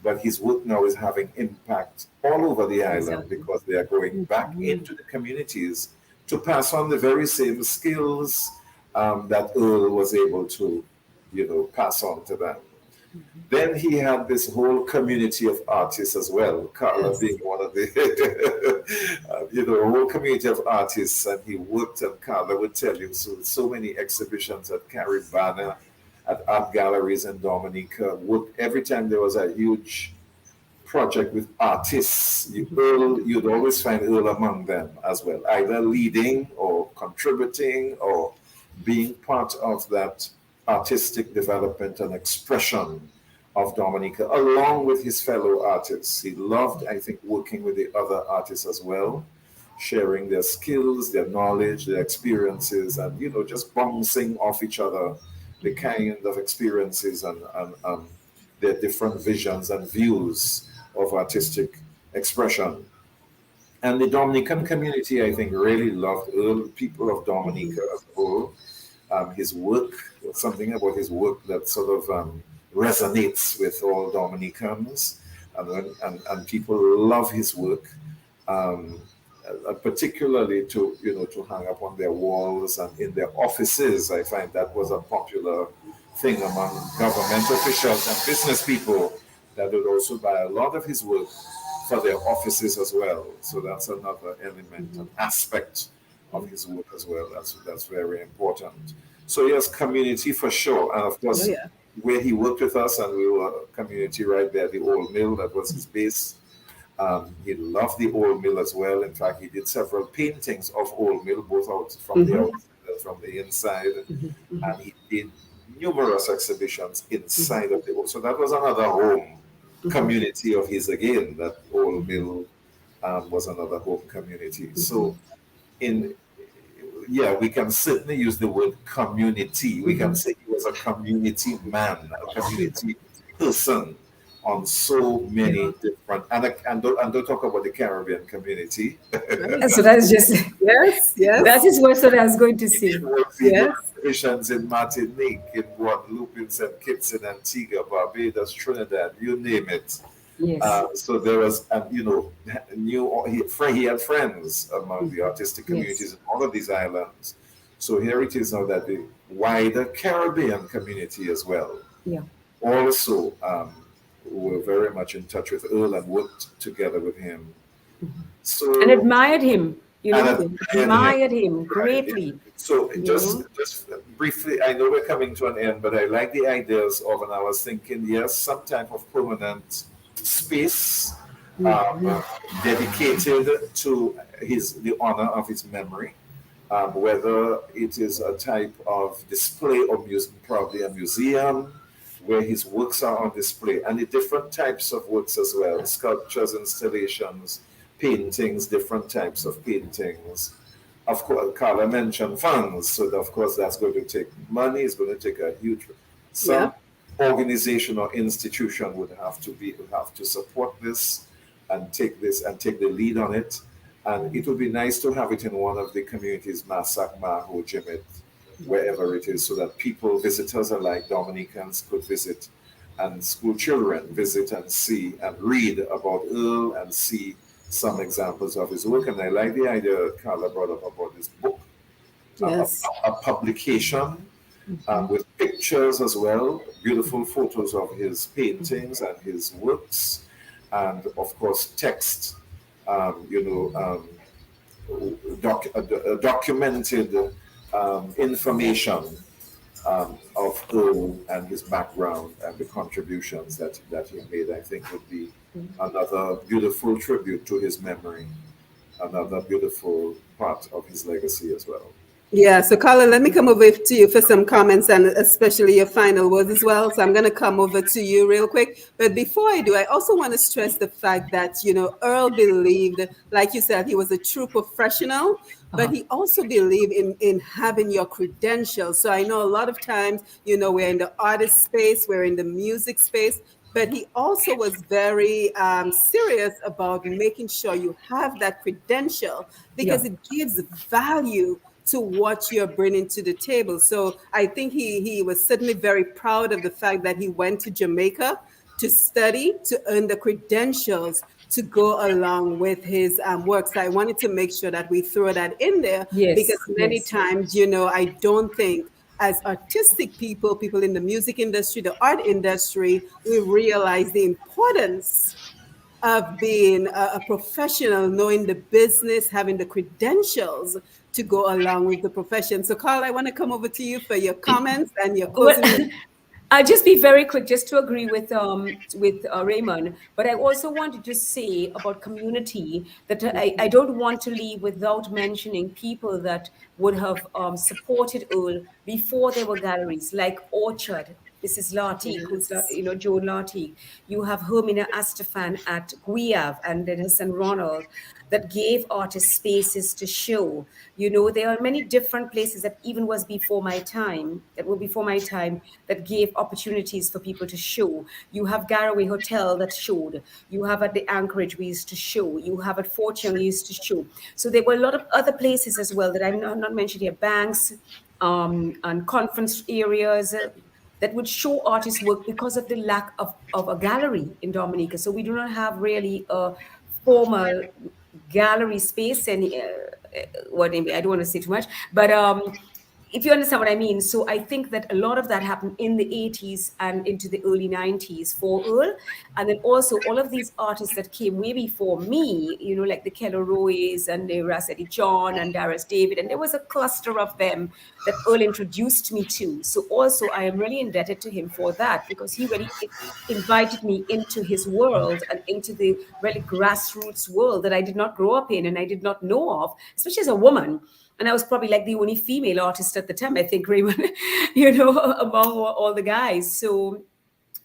but his work now is having impact all over the island because they are going back into the communities to pass on the very same skills that Earl was able to, pass on to them. Then he had this whole community of artists as well, Carla being one of the, a whole community of artists, and he worked, and Carla would tell you, so many exhibitions at Caribana, at art galleries in Dominica. Every time there was a huge project with artists, you'd always find Earl among them as well, either leading or contributing or being part of that artistic development and expression of Dominica, along with his fellow artists. He loved, I think, working with the other artists as well, sharing their skills, their knowledge, their experiences, and just bouncing off each other the kind of experiences and their different visions and views of artistic expression. And the Dominican community, I think, really loved Earl, people of Dominica as a whole. His work, something about his work that sort of resonates with all Dominicans, and people love his work. Particularly to hang up on their walls and in their offices. I find that was a popular thing among government officials and business people that would also buy a lot of his work for their offices as well. So that's another element, an aspect of his work as well. That's very important. So yes, community for sure, and of course where he worked with us, and we were a community right there, the Old Mill, that was his base. He loved the Old Mill as well. In fact, he did several paintings of Old Mill, both out from the outside and from the inside. And he did numerous exhibitions inside of the Old. So that was another home community of his again. That Old Mill was another home community. So we can certainly use the word community. We can say he was a community man, a community person on so many different, and don't talk about the Caribbean community. So that's just yes. That is what I was going to say. Yes. Exhibitions in Martinique, in Guadeloupe, in St. Kitts, in Antigua, Barbados, Trinidad, you name it. Yes. So there was, he had friends among the artistic communities in all of these islands. So here it is now that the wider Caribbean community as well also were very much in touch with Earl and worked together with him. And So admired him, and admired him right, yeah. greatly, So you just know. just briefly, I know we're coming to an end, but I like the ideas of, and I was thinking, yes, some type of permanent space um, dedicated to the honor of his memory. Whether it is a type of display or probably a museum where his works are on display, and the different types of works as well, sculptures, installations, paintings, different types of paintings. Of course, Carla mentioned funds, so of course that's going to take money. It's going to take a huge. Yeah. Some organization or institution would have to support this and take the lead on it. And it would be nice to have it in one of the communities, Masak, Maho, Jimmet, wherever it is, so that people, visitors alike, Dominicans could visit, and school children visit and see and read about Earl and see some examples of his work. And I like the idea that Carla brought up about this book, Yes. a publication with pictures as well, beautiful photos of his paintings and his works, and of course text, um, you know, um, documented information of Earl and his background and the contributions that he made. I think would be another beautiful tribute to his memory, another beautiful part of his legacy as well. Yeah, so Carla, let me come over to you for some comments and especially your final words as well. So I'm going to come over to you real quick. But before I do, I also want to stress the fact that, Earl believed, like you said, he was a true professional, but he also believed in having your credentials. So I know a lot of times, we're in the artist space, we're in the music space, but he also was very serious about making sure you have that credential Yeah. because it gives value to what you're bringing to the table. So I think he was certainly very proud of the fact that he went to Jamaica to study, to earn the credentials to go along with his work. So I wanted to make sure that we throw that in there because Yes, many yes. times, I don't think as artistic people in the music industry, the art industry, we realize the importance of being a professional, knowing the business, having the credentials to go along with the profession. So, Carl, I want to come over to you for your comments and your Well, closing remarks. I'll just be very quick, just to agree with Raymond. But I also want to just say about community that I don't want to leave without mentioning people that would have supported Earl before there were galleries, like Orchard. This is Latik, who's Yes. Joan Latik. You have Hermina Astafan at Guiav and then her son Ronald that gave artists spaces to show. There are many different places that even was before my time, that were before my time, that gave opportunities for people to show. You have Garaway Hotel that showed. You have at the Anchorage we used to show. You have at Fort Young we used to show. So there were a lot of other places as well that I'm not mentioned here, banks and conference areas. That would show artists' work because of the lack of a gallery in Dominica. So we do not have really a formal gallery space and what I don't want to say too much, but if you understand what I mean. So I think that a lot of that happened in the 80s and into the early 90s for Earl. And then also all of these artists that came way before me, like the Keller Roys and the Rassetti John and Darius David. And there was a cluster of them that Earl introduced me to. So also I am really indebted to him for that because he really invited me into his world and into the really grassroots world that I did not grow up in and I did not know of, especially as a woman. And I was probably like the only female artist at the time, I think, Raymond, among all the guys. So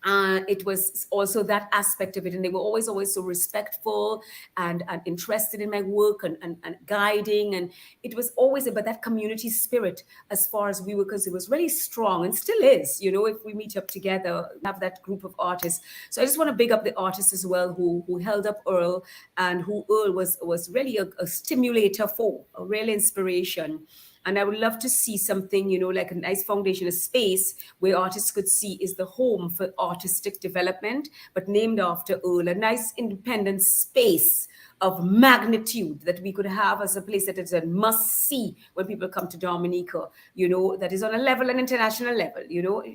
it was also that aspect of it. And they were always so respectful and interested in my work and guiding. And it was always about that community spirit as far as we were, because it was really strong and still is, if we meet up together, have that group of artists. So I just want to big up the artists as well who held up Earl and who Earl was really a stimulator for, a real inspiration. And I would love to see something, like a nice foundation, a space where artists could see is the home for artistic development, but named after Earl, a nice independent space of magnitude that we could have as a place that is a must see when people come to Dominica, that is on a level, an international level,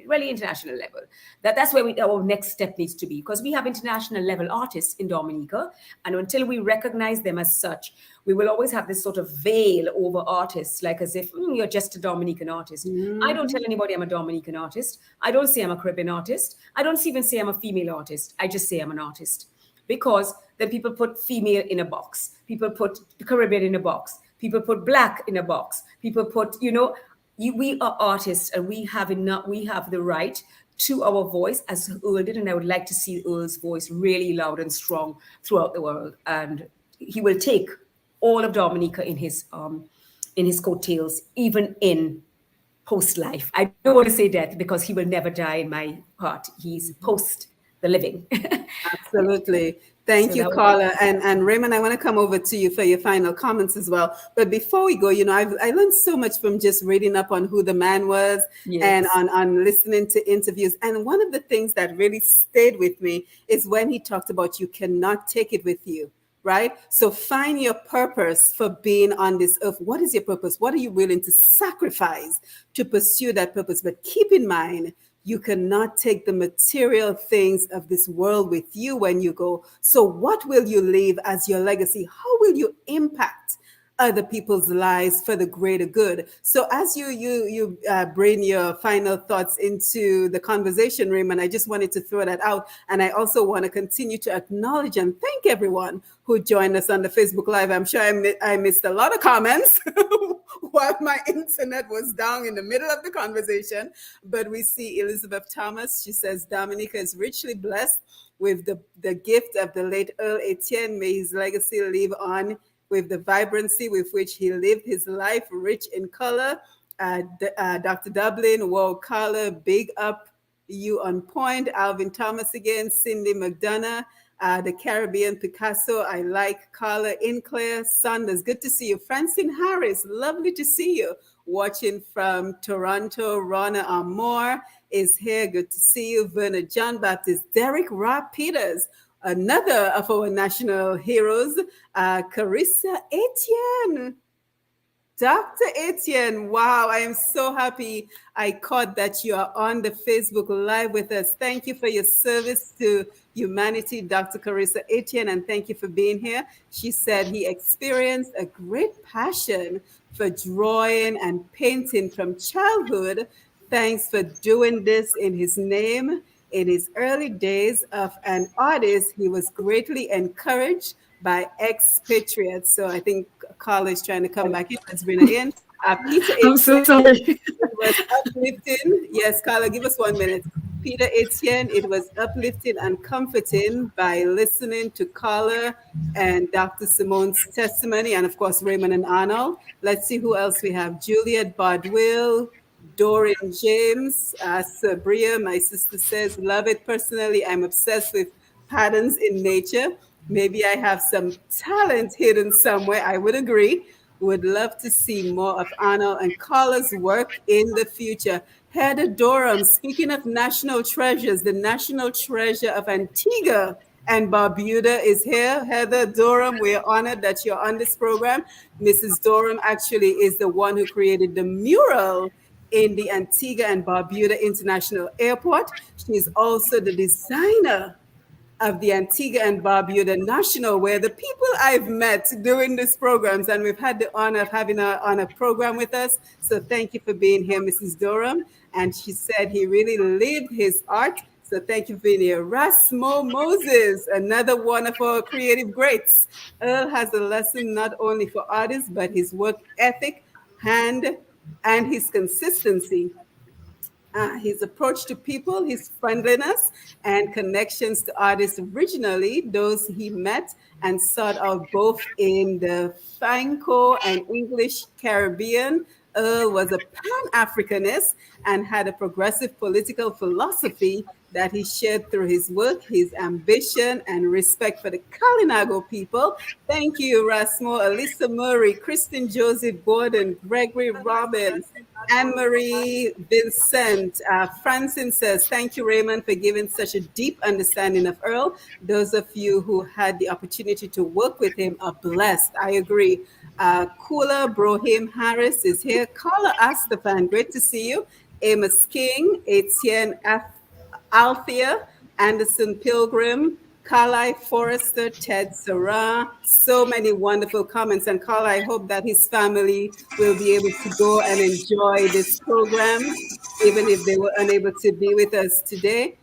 really international level. That's where our next step needs to be, because we have international level artists in Dominica. And until we recognize them as such, we will always have this sort of veil over artists, like as if you're just a Dominican artist. I don't tell anybody I'm a Dominican artist. I don't say I'm a Caribbean artist. I don't even say I'm a female artist. I just say I'm an artist. Because then people put female in a box. People put Caribbean in a box. People put black in a box. People put, we are artists, and we have the right to our voice, as Earl did. And I would like to see Earl's voice really loud and strong throughout the world. And he will take all of Dominica in his coattails, even in post life. I don't want to say death, because he will never die in my heart. He's post the living. Absolutely. Thank you, Carla. And Raymond, I want to come over to you for your final comments as well. But before we go, I learned so much from just reading up on who the man was, and on listening to interviews. And one of the things that really stayed with me is when he talked about you cannot take it with you. Right? So find your purpose for being on this earth. What is your purpose? What are you willing to sacrifice to pursue that purpose? But keep in mind, you cannot take the material things of this world with you when you go. So what will you leave as your legacy? How will you impact other people's lives for the greater good? So as you bring your final thoughts into the conversation, Raymond, I just wanted to throw that out. And I also want to continue to acknowledge and thank everyone who joined us on the Facebook Live. I'm sure I missed a lot of comments while my internet was down in the middle of the conversation. But we see Elizabeth Thomas. She says, Dominica is richly blessed with the gift of the late Earl Etienne. May his legacy live on with the vibrancy with which he lived his life, rich in color. Dr. Dublin, whoa, Carla, big up, you on point. Alvin Thomas again, Cindy McDonough, the Caribbean Picasso, I like Carla. Inclair, Saunders, good to see you. Francine Harris, lovely to see you. Watching from Toronto, Rona Amor is here, good to see you. Verna John Baptist, Derek Rob Peters, another of our national heroes, Carissa Etienne. Dr. Etienne, wow, I am so happy I caught that you are on the Facebook Live with us. Thank you for your service to humanity, Dr. Carissa Etienne, and thank you for being here. She said he experienced a great passion for drawing and painting from childhood. Thanks for doing this in his name. In his early days of an artist, he was greatly encouraged by expatriates. So I think Carla is trying to come back in. Let's bring her in. Peter I'm so sorry. was uplifting. Yes, Carla, give us 1 minute. Peter Etienne, it was uplifting and comforting by listening to Carla and Dr. Simone's testimony, and of course, Raymond and Arnold. Let's see who else we have. Juliet Bardwill, Dorian James, Sabria, my sister says, love it personally. I'm obsessed with patterns in nature. Maybe I have some talent hidden somewhere. I would agree. Would love to see more of Arnold and Carla's work in the future. Heather Durham, speaking of national treasures, the national treasure of Antigua and Barbuda is here. Heather Durham, we're honored that you're on this program. Mrs. Durham actually is the one who created the mural in the Antigua and Barbuda International Airport. She's also the designer of the Antigua and Barbuda National, where the people I've met doing these programs, and we've had the honor of having her on a program with us. So thank you for being here, Mrs. Durham. And she said he really lived his art. So thank you for being here. Rasmo Moses, another one of our creative greats. Earl has a lesson not only for artists, but his work ethic, and his consistency. His approach to people, his friendliness, and connections to artists originally, those he met and sought out both in the Franco and English Caribbean. Earl was a Pan-Africanist and had a progressive political philosophy that he shared through his work, his ambition, and respect for the Kalinago people. Thank you, Rasmo, Alyssa Murray, Kristen Joseph Gordon, Gregory Robbins, Anne-Marie Vincent. Francine says, thank you, Raymond, for giving such a deep understanding of Earl. Those of you who had the opportunity to work with him are blessed. I agree. Kula Brohim Harris is here. Carla Astafan, great to see you. Amos King, Etienne Althea, Anderson Pilgrim, Carly Forrester, Ted Sarah, so many wonderful comments. And Carl, I hope that his family will be able to go and enjoy this program, even if they were unable to be with us today.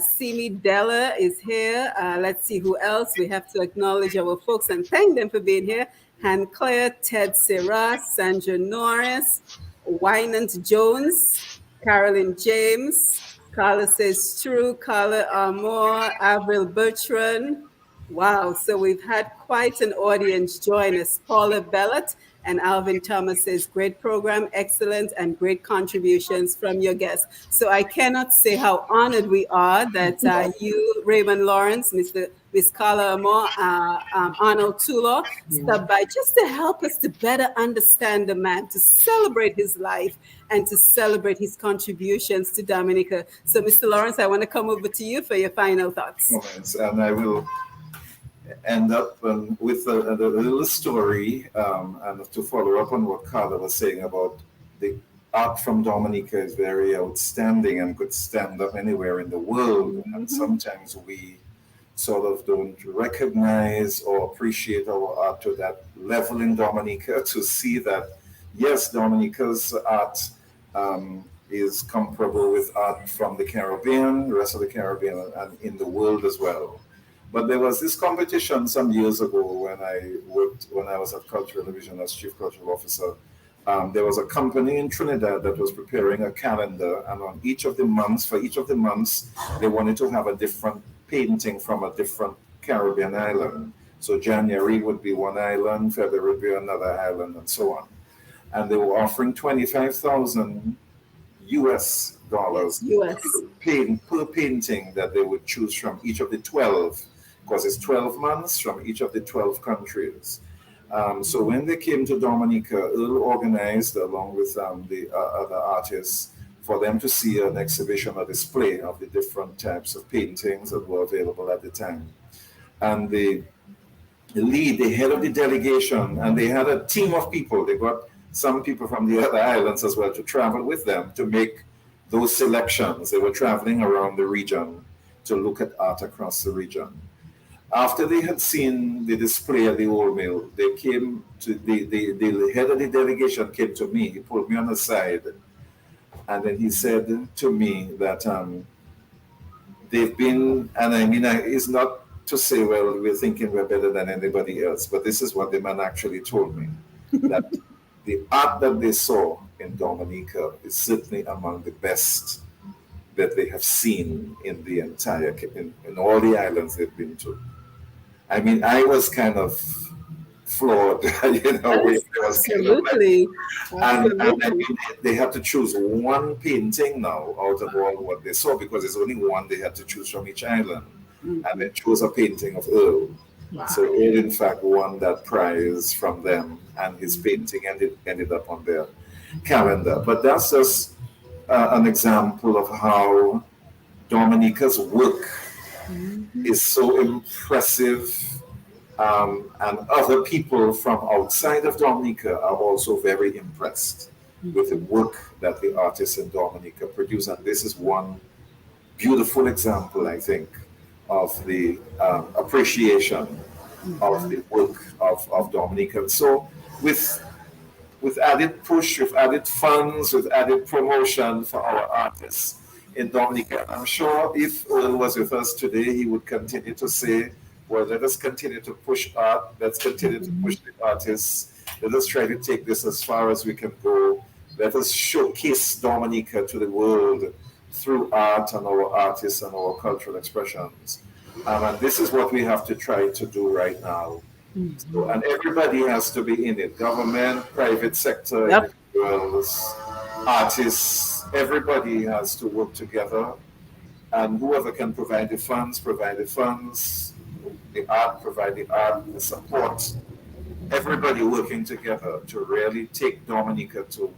Simi Della is here. Let's see who else. We have to acknowledge our folks and thank them for being here. Han Claire, Ted Sarah, Sandra Norris, Wynant Jones, Carolyn James, Carla says true. Carla Armour, Avril Bertrand. Wow. So we've had quite an audience join us. Paula Bellot and Alvin Thomas says great program, excellent, and great contributions from your guests. So I cannot say how honored we are that you, Raymond Lawrence, Miss Carla Armour, Arnold Tulo, stopped by just to help us to better understand the man, to celebrate his life, and to celebrate his contributions to Dominica. So, Mr. Lawrence, I want to come over to you for your final thoughts. And I will end up with a little story and to follow up on what Carla was saying about the art from Dominica is very outstanding and could stand up anywhere in the world. And sometimes we sort of don't recognize or appreciate our art to that level in Dominica to see that, yes, Dominica's art is comparable with art from the Caribbean, the rest of the Caribbean, and in the world as well. But there was this competition some years ago when I was at Cultural Division as Chief Cultural Officer. There was a company in Trinidad that was preparing a calendar, and on each of the months, they wanted to have a different painting from a different Caribbean island. So January would be one island, February would be another island, and so on. And they were offering $25,000 US per painting that they would choose from each of the 12, because it's 12 months from each of the 12 countries. So when they came to Dominica, Earl organized, along with the other artists, for them to see an exhibition or display of the different types of paintings that were available at the time. And the head of the delegation, and they had a team of people. They got some people from the other islands as well to travel with them to make those selections. They were traveling around the region to look at art across the region. After they had seen the display at the Old Mill, they came to the head of the delegation came to me. He pulled me on the side, and then he said to me that they've been, and I mean, it's not to say, well, we're thinking we're better than anybody else, but this is what the man actually told me, that the art that they saw in Dominica is certainly among the best that they have seen in the entire, in all the islands they've been to. I mean, I was kind of floored, you know. Absolutely. And I mean, they had to choose one painting now out of all what they saw, because there's only one they had to choose from each island. And they chose a painting of Earl. Wow. So Earl, in fact, won that prize from them, and his painting ended up on their calendar. But that's just an example of how Dominica's work is so impressive, and other people from outside of Dominica are also very impressed with the work that the artists in Dominica produce. And this is one beautiful example, I think, of the appreciation of the work of Dominica. So with added push, with added funds, with added promotion for our artists in Dominica, I'm sure if Earl was with us today, he would continue to say, well, let us continue to push art, let's continue to push the artists, let us try to take this as far as we can go, let us showcase Dominica to the world through art and our artists and our cultural expressions. And this is what we have to try to do right now. So, and everybody has to be in it, government, private sector, individuals, artists, everybody has to work together, and whoever can provide the funds, the art, provide the art, the support, everybody working together to really take Dominica to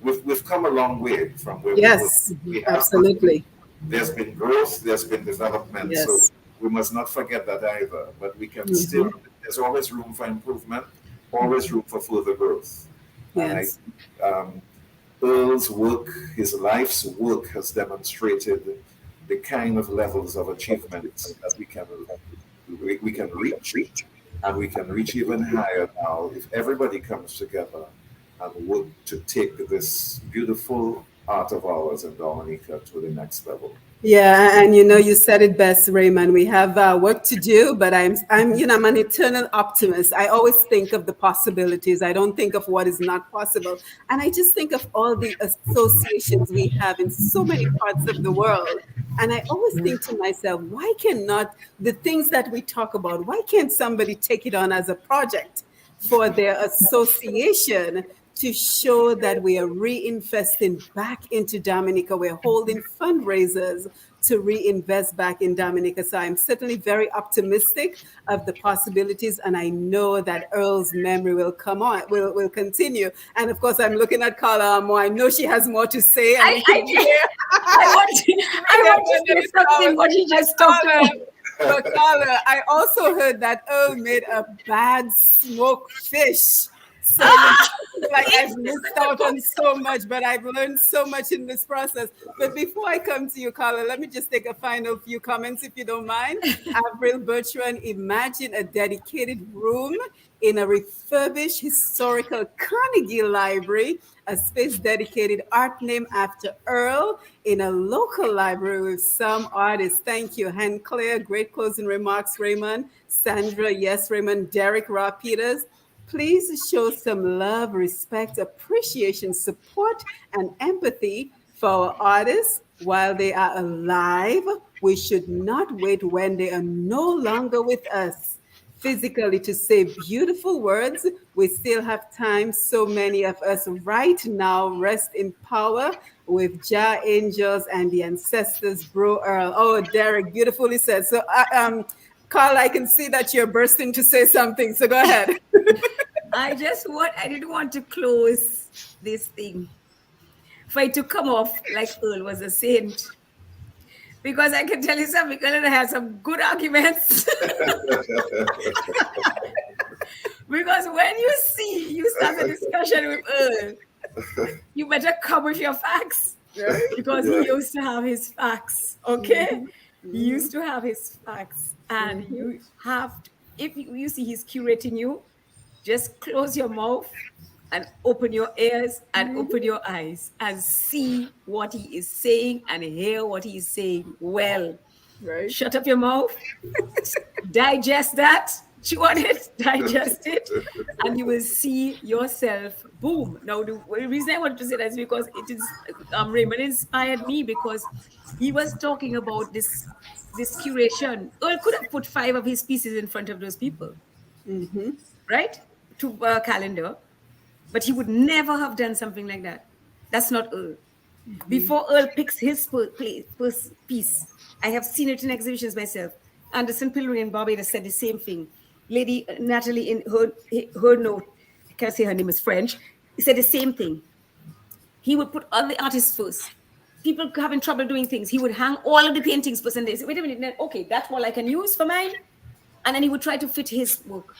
we've come a long way from where we were. Yes, We have, but absolutely. there's been growth, there's been development. So Yes. we must not forget that either. But we can Hmm. still, there's always room for improvement, always room for further growth. And I Yes. think Earl's work, his life's work, has demonstrated the kind of levels of achievement that we can reach, and we can reach even higher now if everybody comes together and work to take this beautiful art of ours in Dominica to the next level. Yeah, and you said it best, Raymond. We have work to do, but I'm an eternal optimist. I always think of the possibilities. I don't think of what is not possible, and I just think of all the associations we have in so many parts of the world. And I always think to myself, why cannot the things that we talk about? Why can't somebody take it on as a project for their association to show that we are reinvesting back into Dominica? We're holding fundraisers to reinvest back in Dominica. So I'm certainly very optimistic of the possibilities, and I know that Earl's memory will come on, will continue. And of course, I'm looking at Carla more. I know she has more to say, and we I, can hear. I want to say something what he just talked about. But Carla, I also heard that Earl made a bad smoked fish. So it's like I've missed out on so much, but I've learned so much in this process. But before I come to you, Carla, let me just take a final few comments, if you don't mind. Avril Bertrand, imagine a dedicated room in a refurbished historical Carnegie Library, a space dedicated art named after Earl in a local library with some artists. Thank you. Han Claire, great closing remarks, Raymond. Sandra, yes, Raymond. Derek, Raw Peters. Please show some love, respect, appreciation, support, and empathy for our artists while they are alive. We should not wait when they are no longer with us physically to say beautiful words. We still have time. So many of us right now rest in power with Jah angels and the ancestors, Bro Earl. Oh, Derek, beautifully said. So, Carl, I can see that you're bursting to say something. So go ahead. I didn't want to close this thing for it to come off like Earl was a saint. Because I can tell you something, Earl had some good arguments. Because when you start a discussion with Earl, you better come with your facts. Because he used to have his facts, okay? He used to have his facts. And you have to, if you see he's curating you, just close your mouth and open your ears and open your eyes and see what he is saying and hear what he is saying well. Right. Shut up your mouth, digest that, chew on it, digest it, and you will see yourself boom. Now, the reason I wanted to say that is because it is Raymond inspired me because he was talking about this curation. Earl could have put 5 of his pieces in front of those people, right? To a calendar, but he would never have done something like that. That's not Earl. Before Earl picks his first piece, I have seen it in exhibitions myself. Anderson Pillory in Barbados said the same thing. Lady Natalie, in her note, I can't say her name is French, he said the same thing. He would put all the artists first. People having trouble doing things, he would hang all of the paintings first, and they say, wait a minute, okay, that's all I can use for mine. And then he would try to fit his work.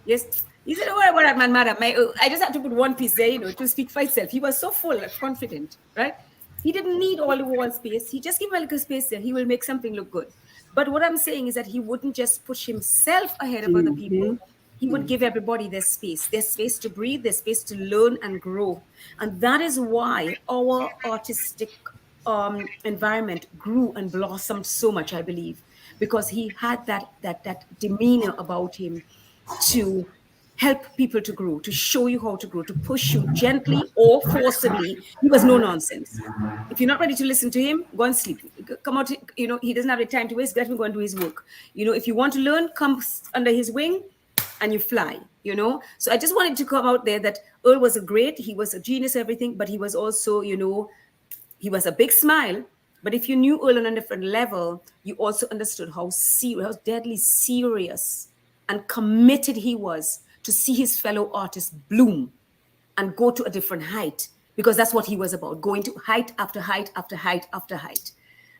Yes. He said, oh, what man, madam, I just have to put one piece there, to speak for itself. He was so full, confident, right? He didn't need all the wall space. He just gave him a little space there. He will make something look good. But what I'm saying is that he wouldn't just push himself ahead of other people. He would give everybody their space to breathe, their space to learn and grow. And that is why our artistic environment grew and blossomed so much, I believe, because he had that demeanor about him to help people to grow, to show you how to grow, to push you gently or forcibly. He was no nonsense. If you're not ready to listen to him, go and sleep. Come out, he doesn't have the time to waste. Let him go and do his work. If you want to learn, come under his wing and you fly, So I just wanted to come out there that Earl was he was a genius, everything, but he was also, he was a big smile. But if you knew Earl on a different level, you also understood how deadly serious and committed he was to see his fellow artists bloom and go to a different height. because that's what he was about, going to height after height after height after height.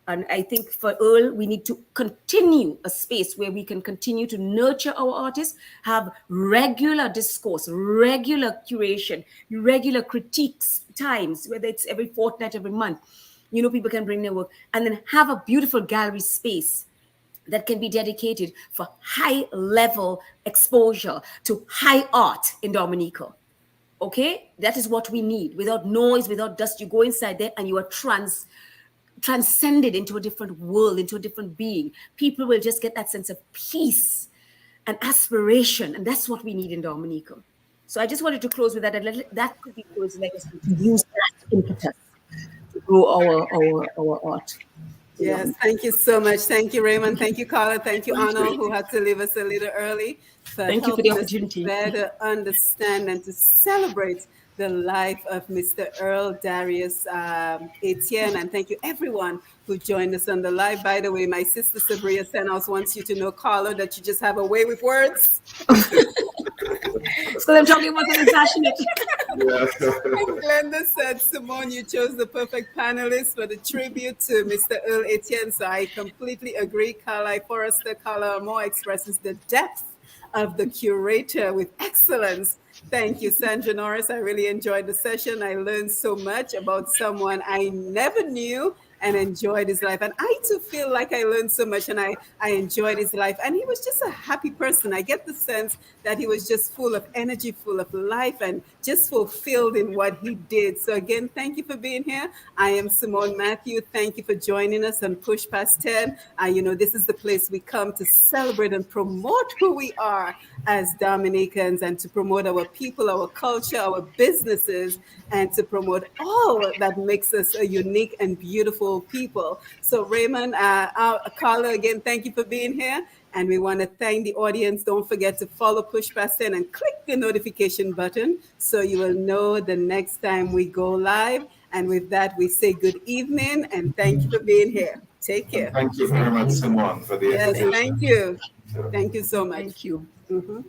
And I think for Earl, we need to continue a space where we can continue to nurture our artists, have regular discourse, regular curation, regular critiques times, whether it's every fortnight, every month. People can bring their work, and then have a beautiful gallery space that can be dedicated for high level exposure to high art in Dominica. Okay? That is what we need. Without noise, without dust, you go inside there and you are transcended into a different world, into a different being. People will just get that sense of peace and aspiration. And that's what we need in Dominica. So I just wanted to close with that. That could be Earl's legacy, to use that impetus to grow our art. Yes, thank you so much. Thank you, Raymond. Thank you, Carla. Thank you, Arnold, who had to leave us a little early. Thank you for the opportunity. To better understand and to celebrate the life of Mr. Earl Darius Etienne. And thank you, everyone who joined us on the live. By the way, my sister Sabria Senhouse wants you to know, Carla, that you just have a way with words. So I'm talking about something passionate. And Glenda said, Simone, you chose the perfect panelist for the tribute to Mr. Earl Etienne. So I completely agree. Carla Forrester, Carla Moore expresses the depth of the curator with excellence. Thank you, Sandra Norris. I really enjoyed the session. I learned so much about someone I never knew and enjoyed his life. And I too feel like I learned so much and I enjoyed his life. And he was just a happy person. I get the sense that he was just full of energy, full of life, and just fulfilled in what he did. So again, thank you for being here. I am Simone Matthew. Thank you for joining us on Push Past 10. This is the place we come to celebrate and promote who we are as Dominicans, and to promote our people, our culture, our businesses, and to promote all that makes us a unique and beautiful people. So Raymond, Carla, again, thank you for being here. And we want to thank the audience. Don't forget to follow Push Past 10 and click the notification button so you will know the next time we go live. And with that, we say good evening and thank you for being here. Take care. Thank you very much, Simone, for the Yes, invitation. thank you. Thank you so much. Thank you. Mm-hmm.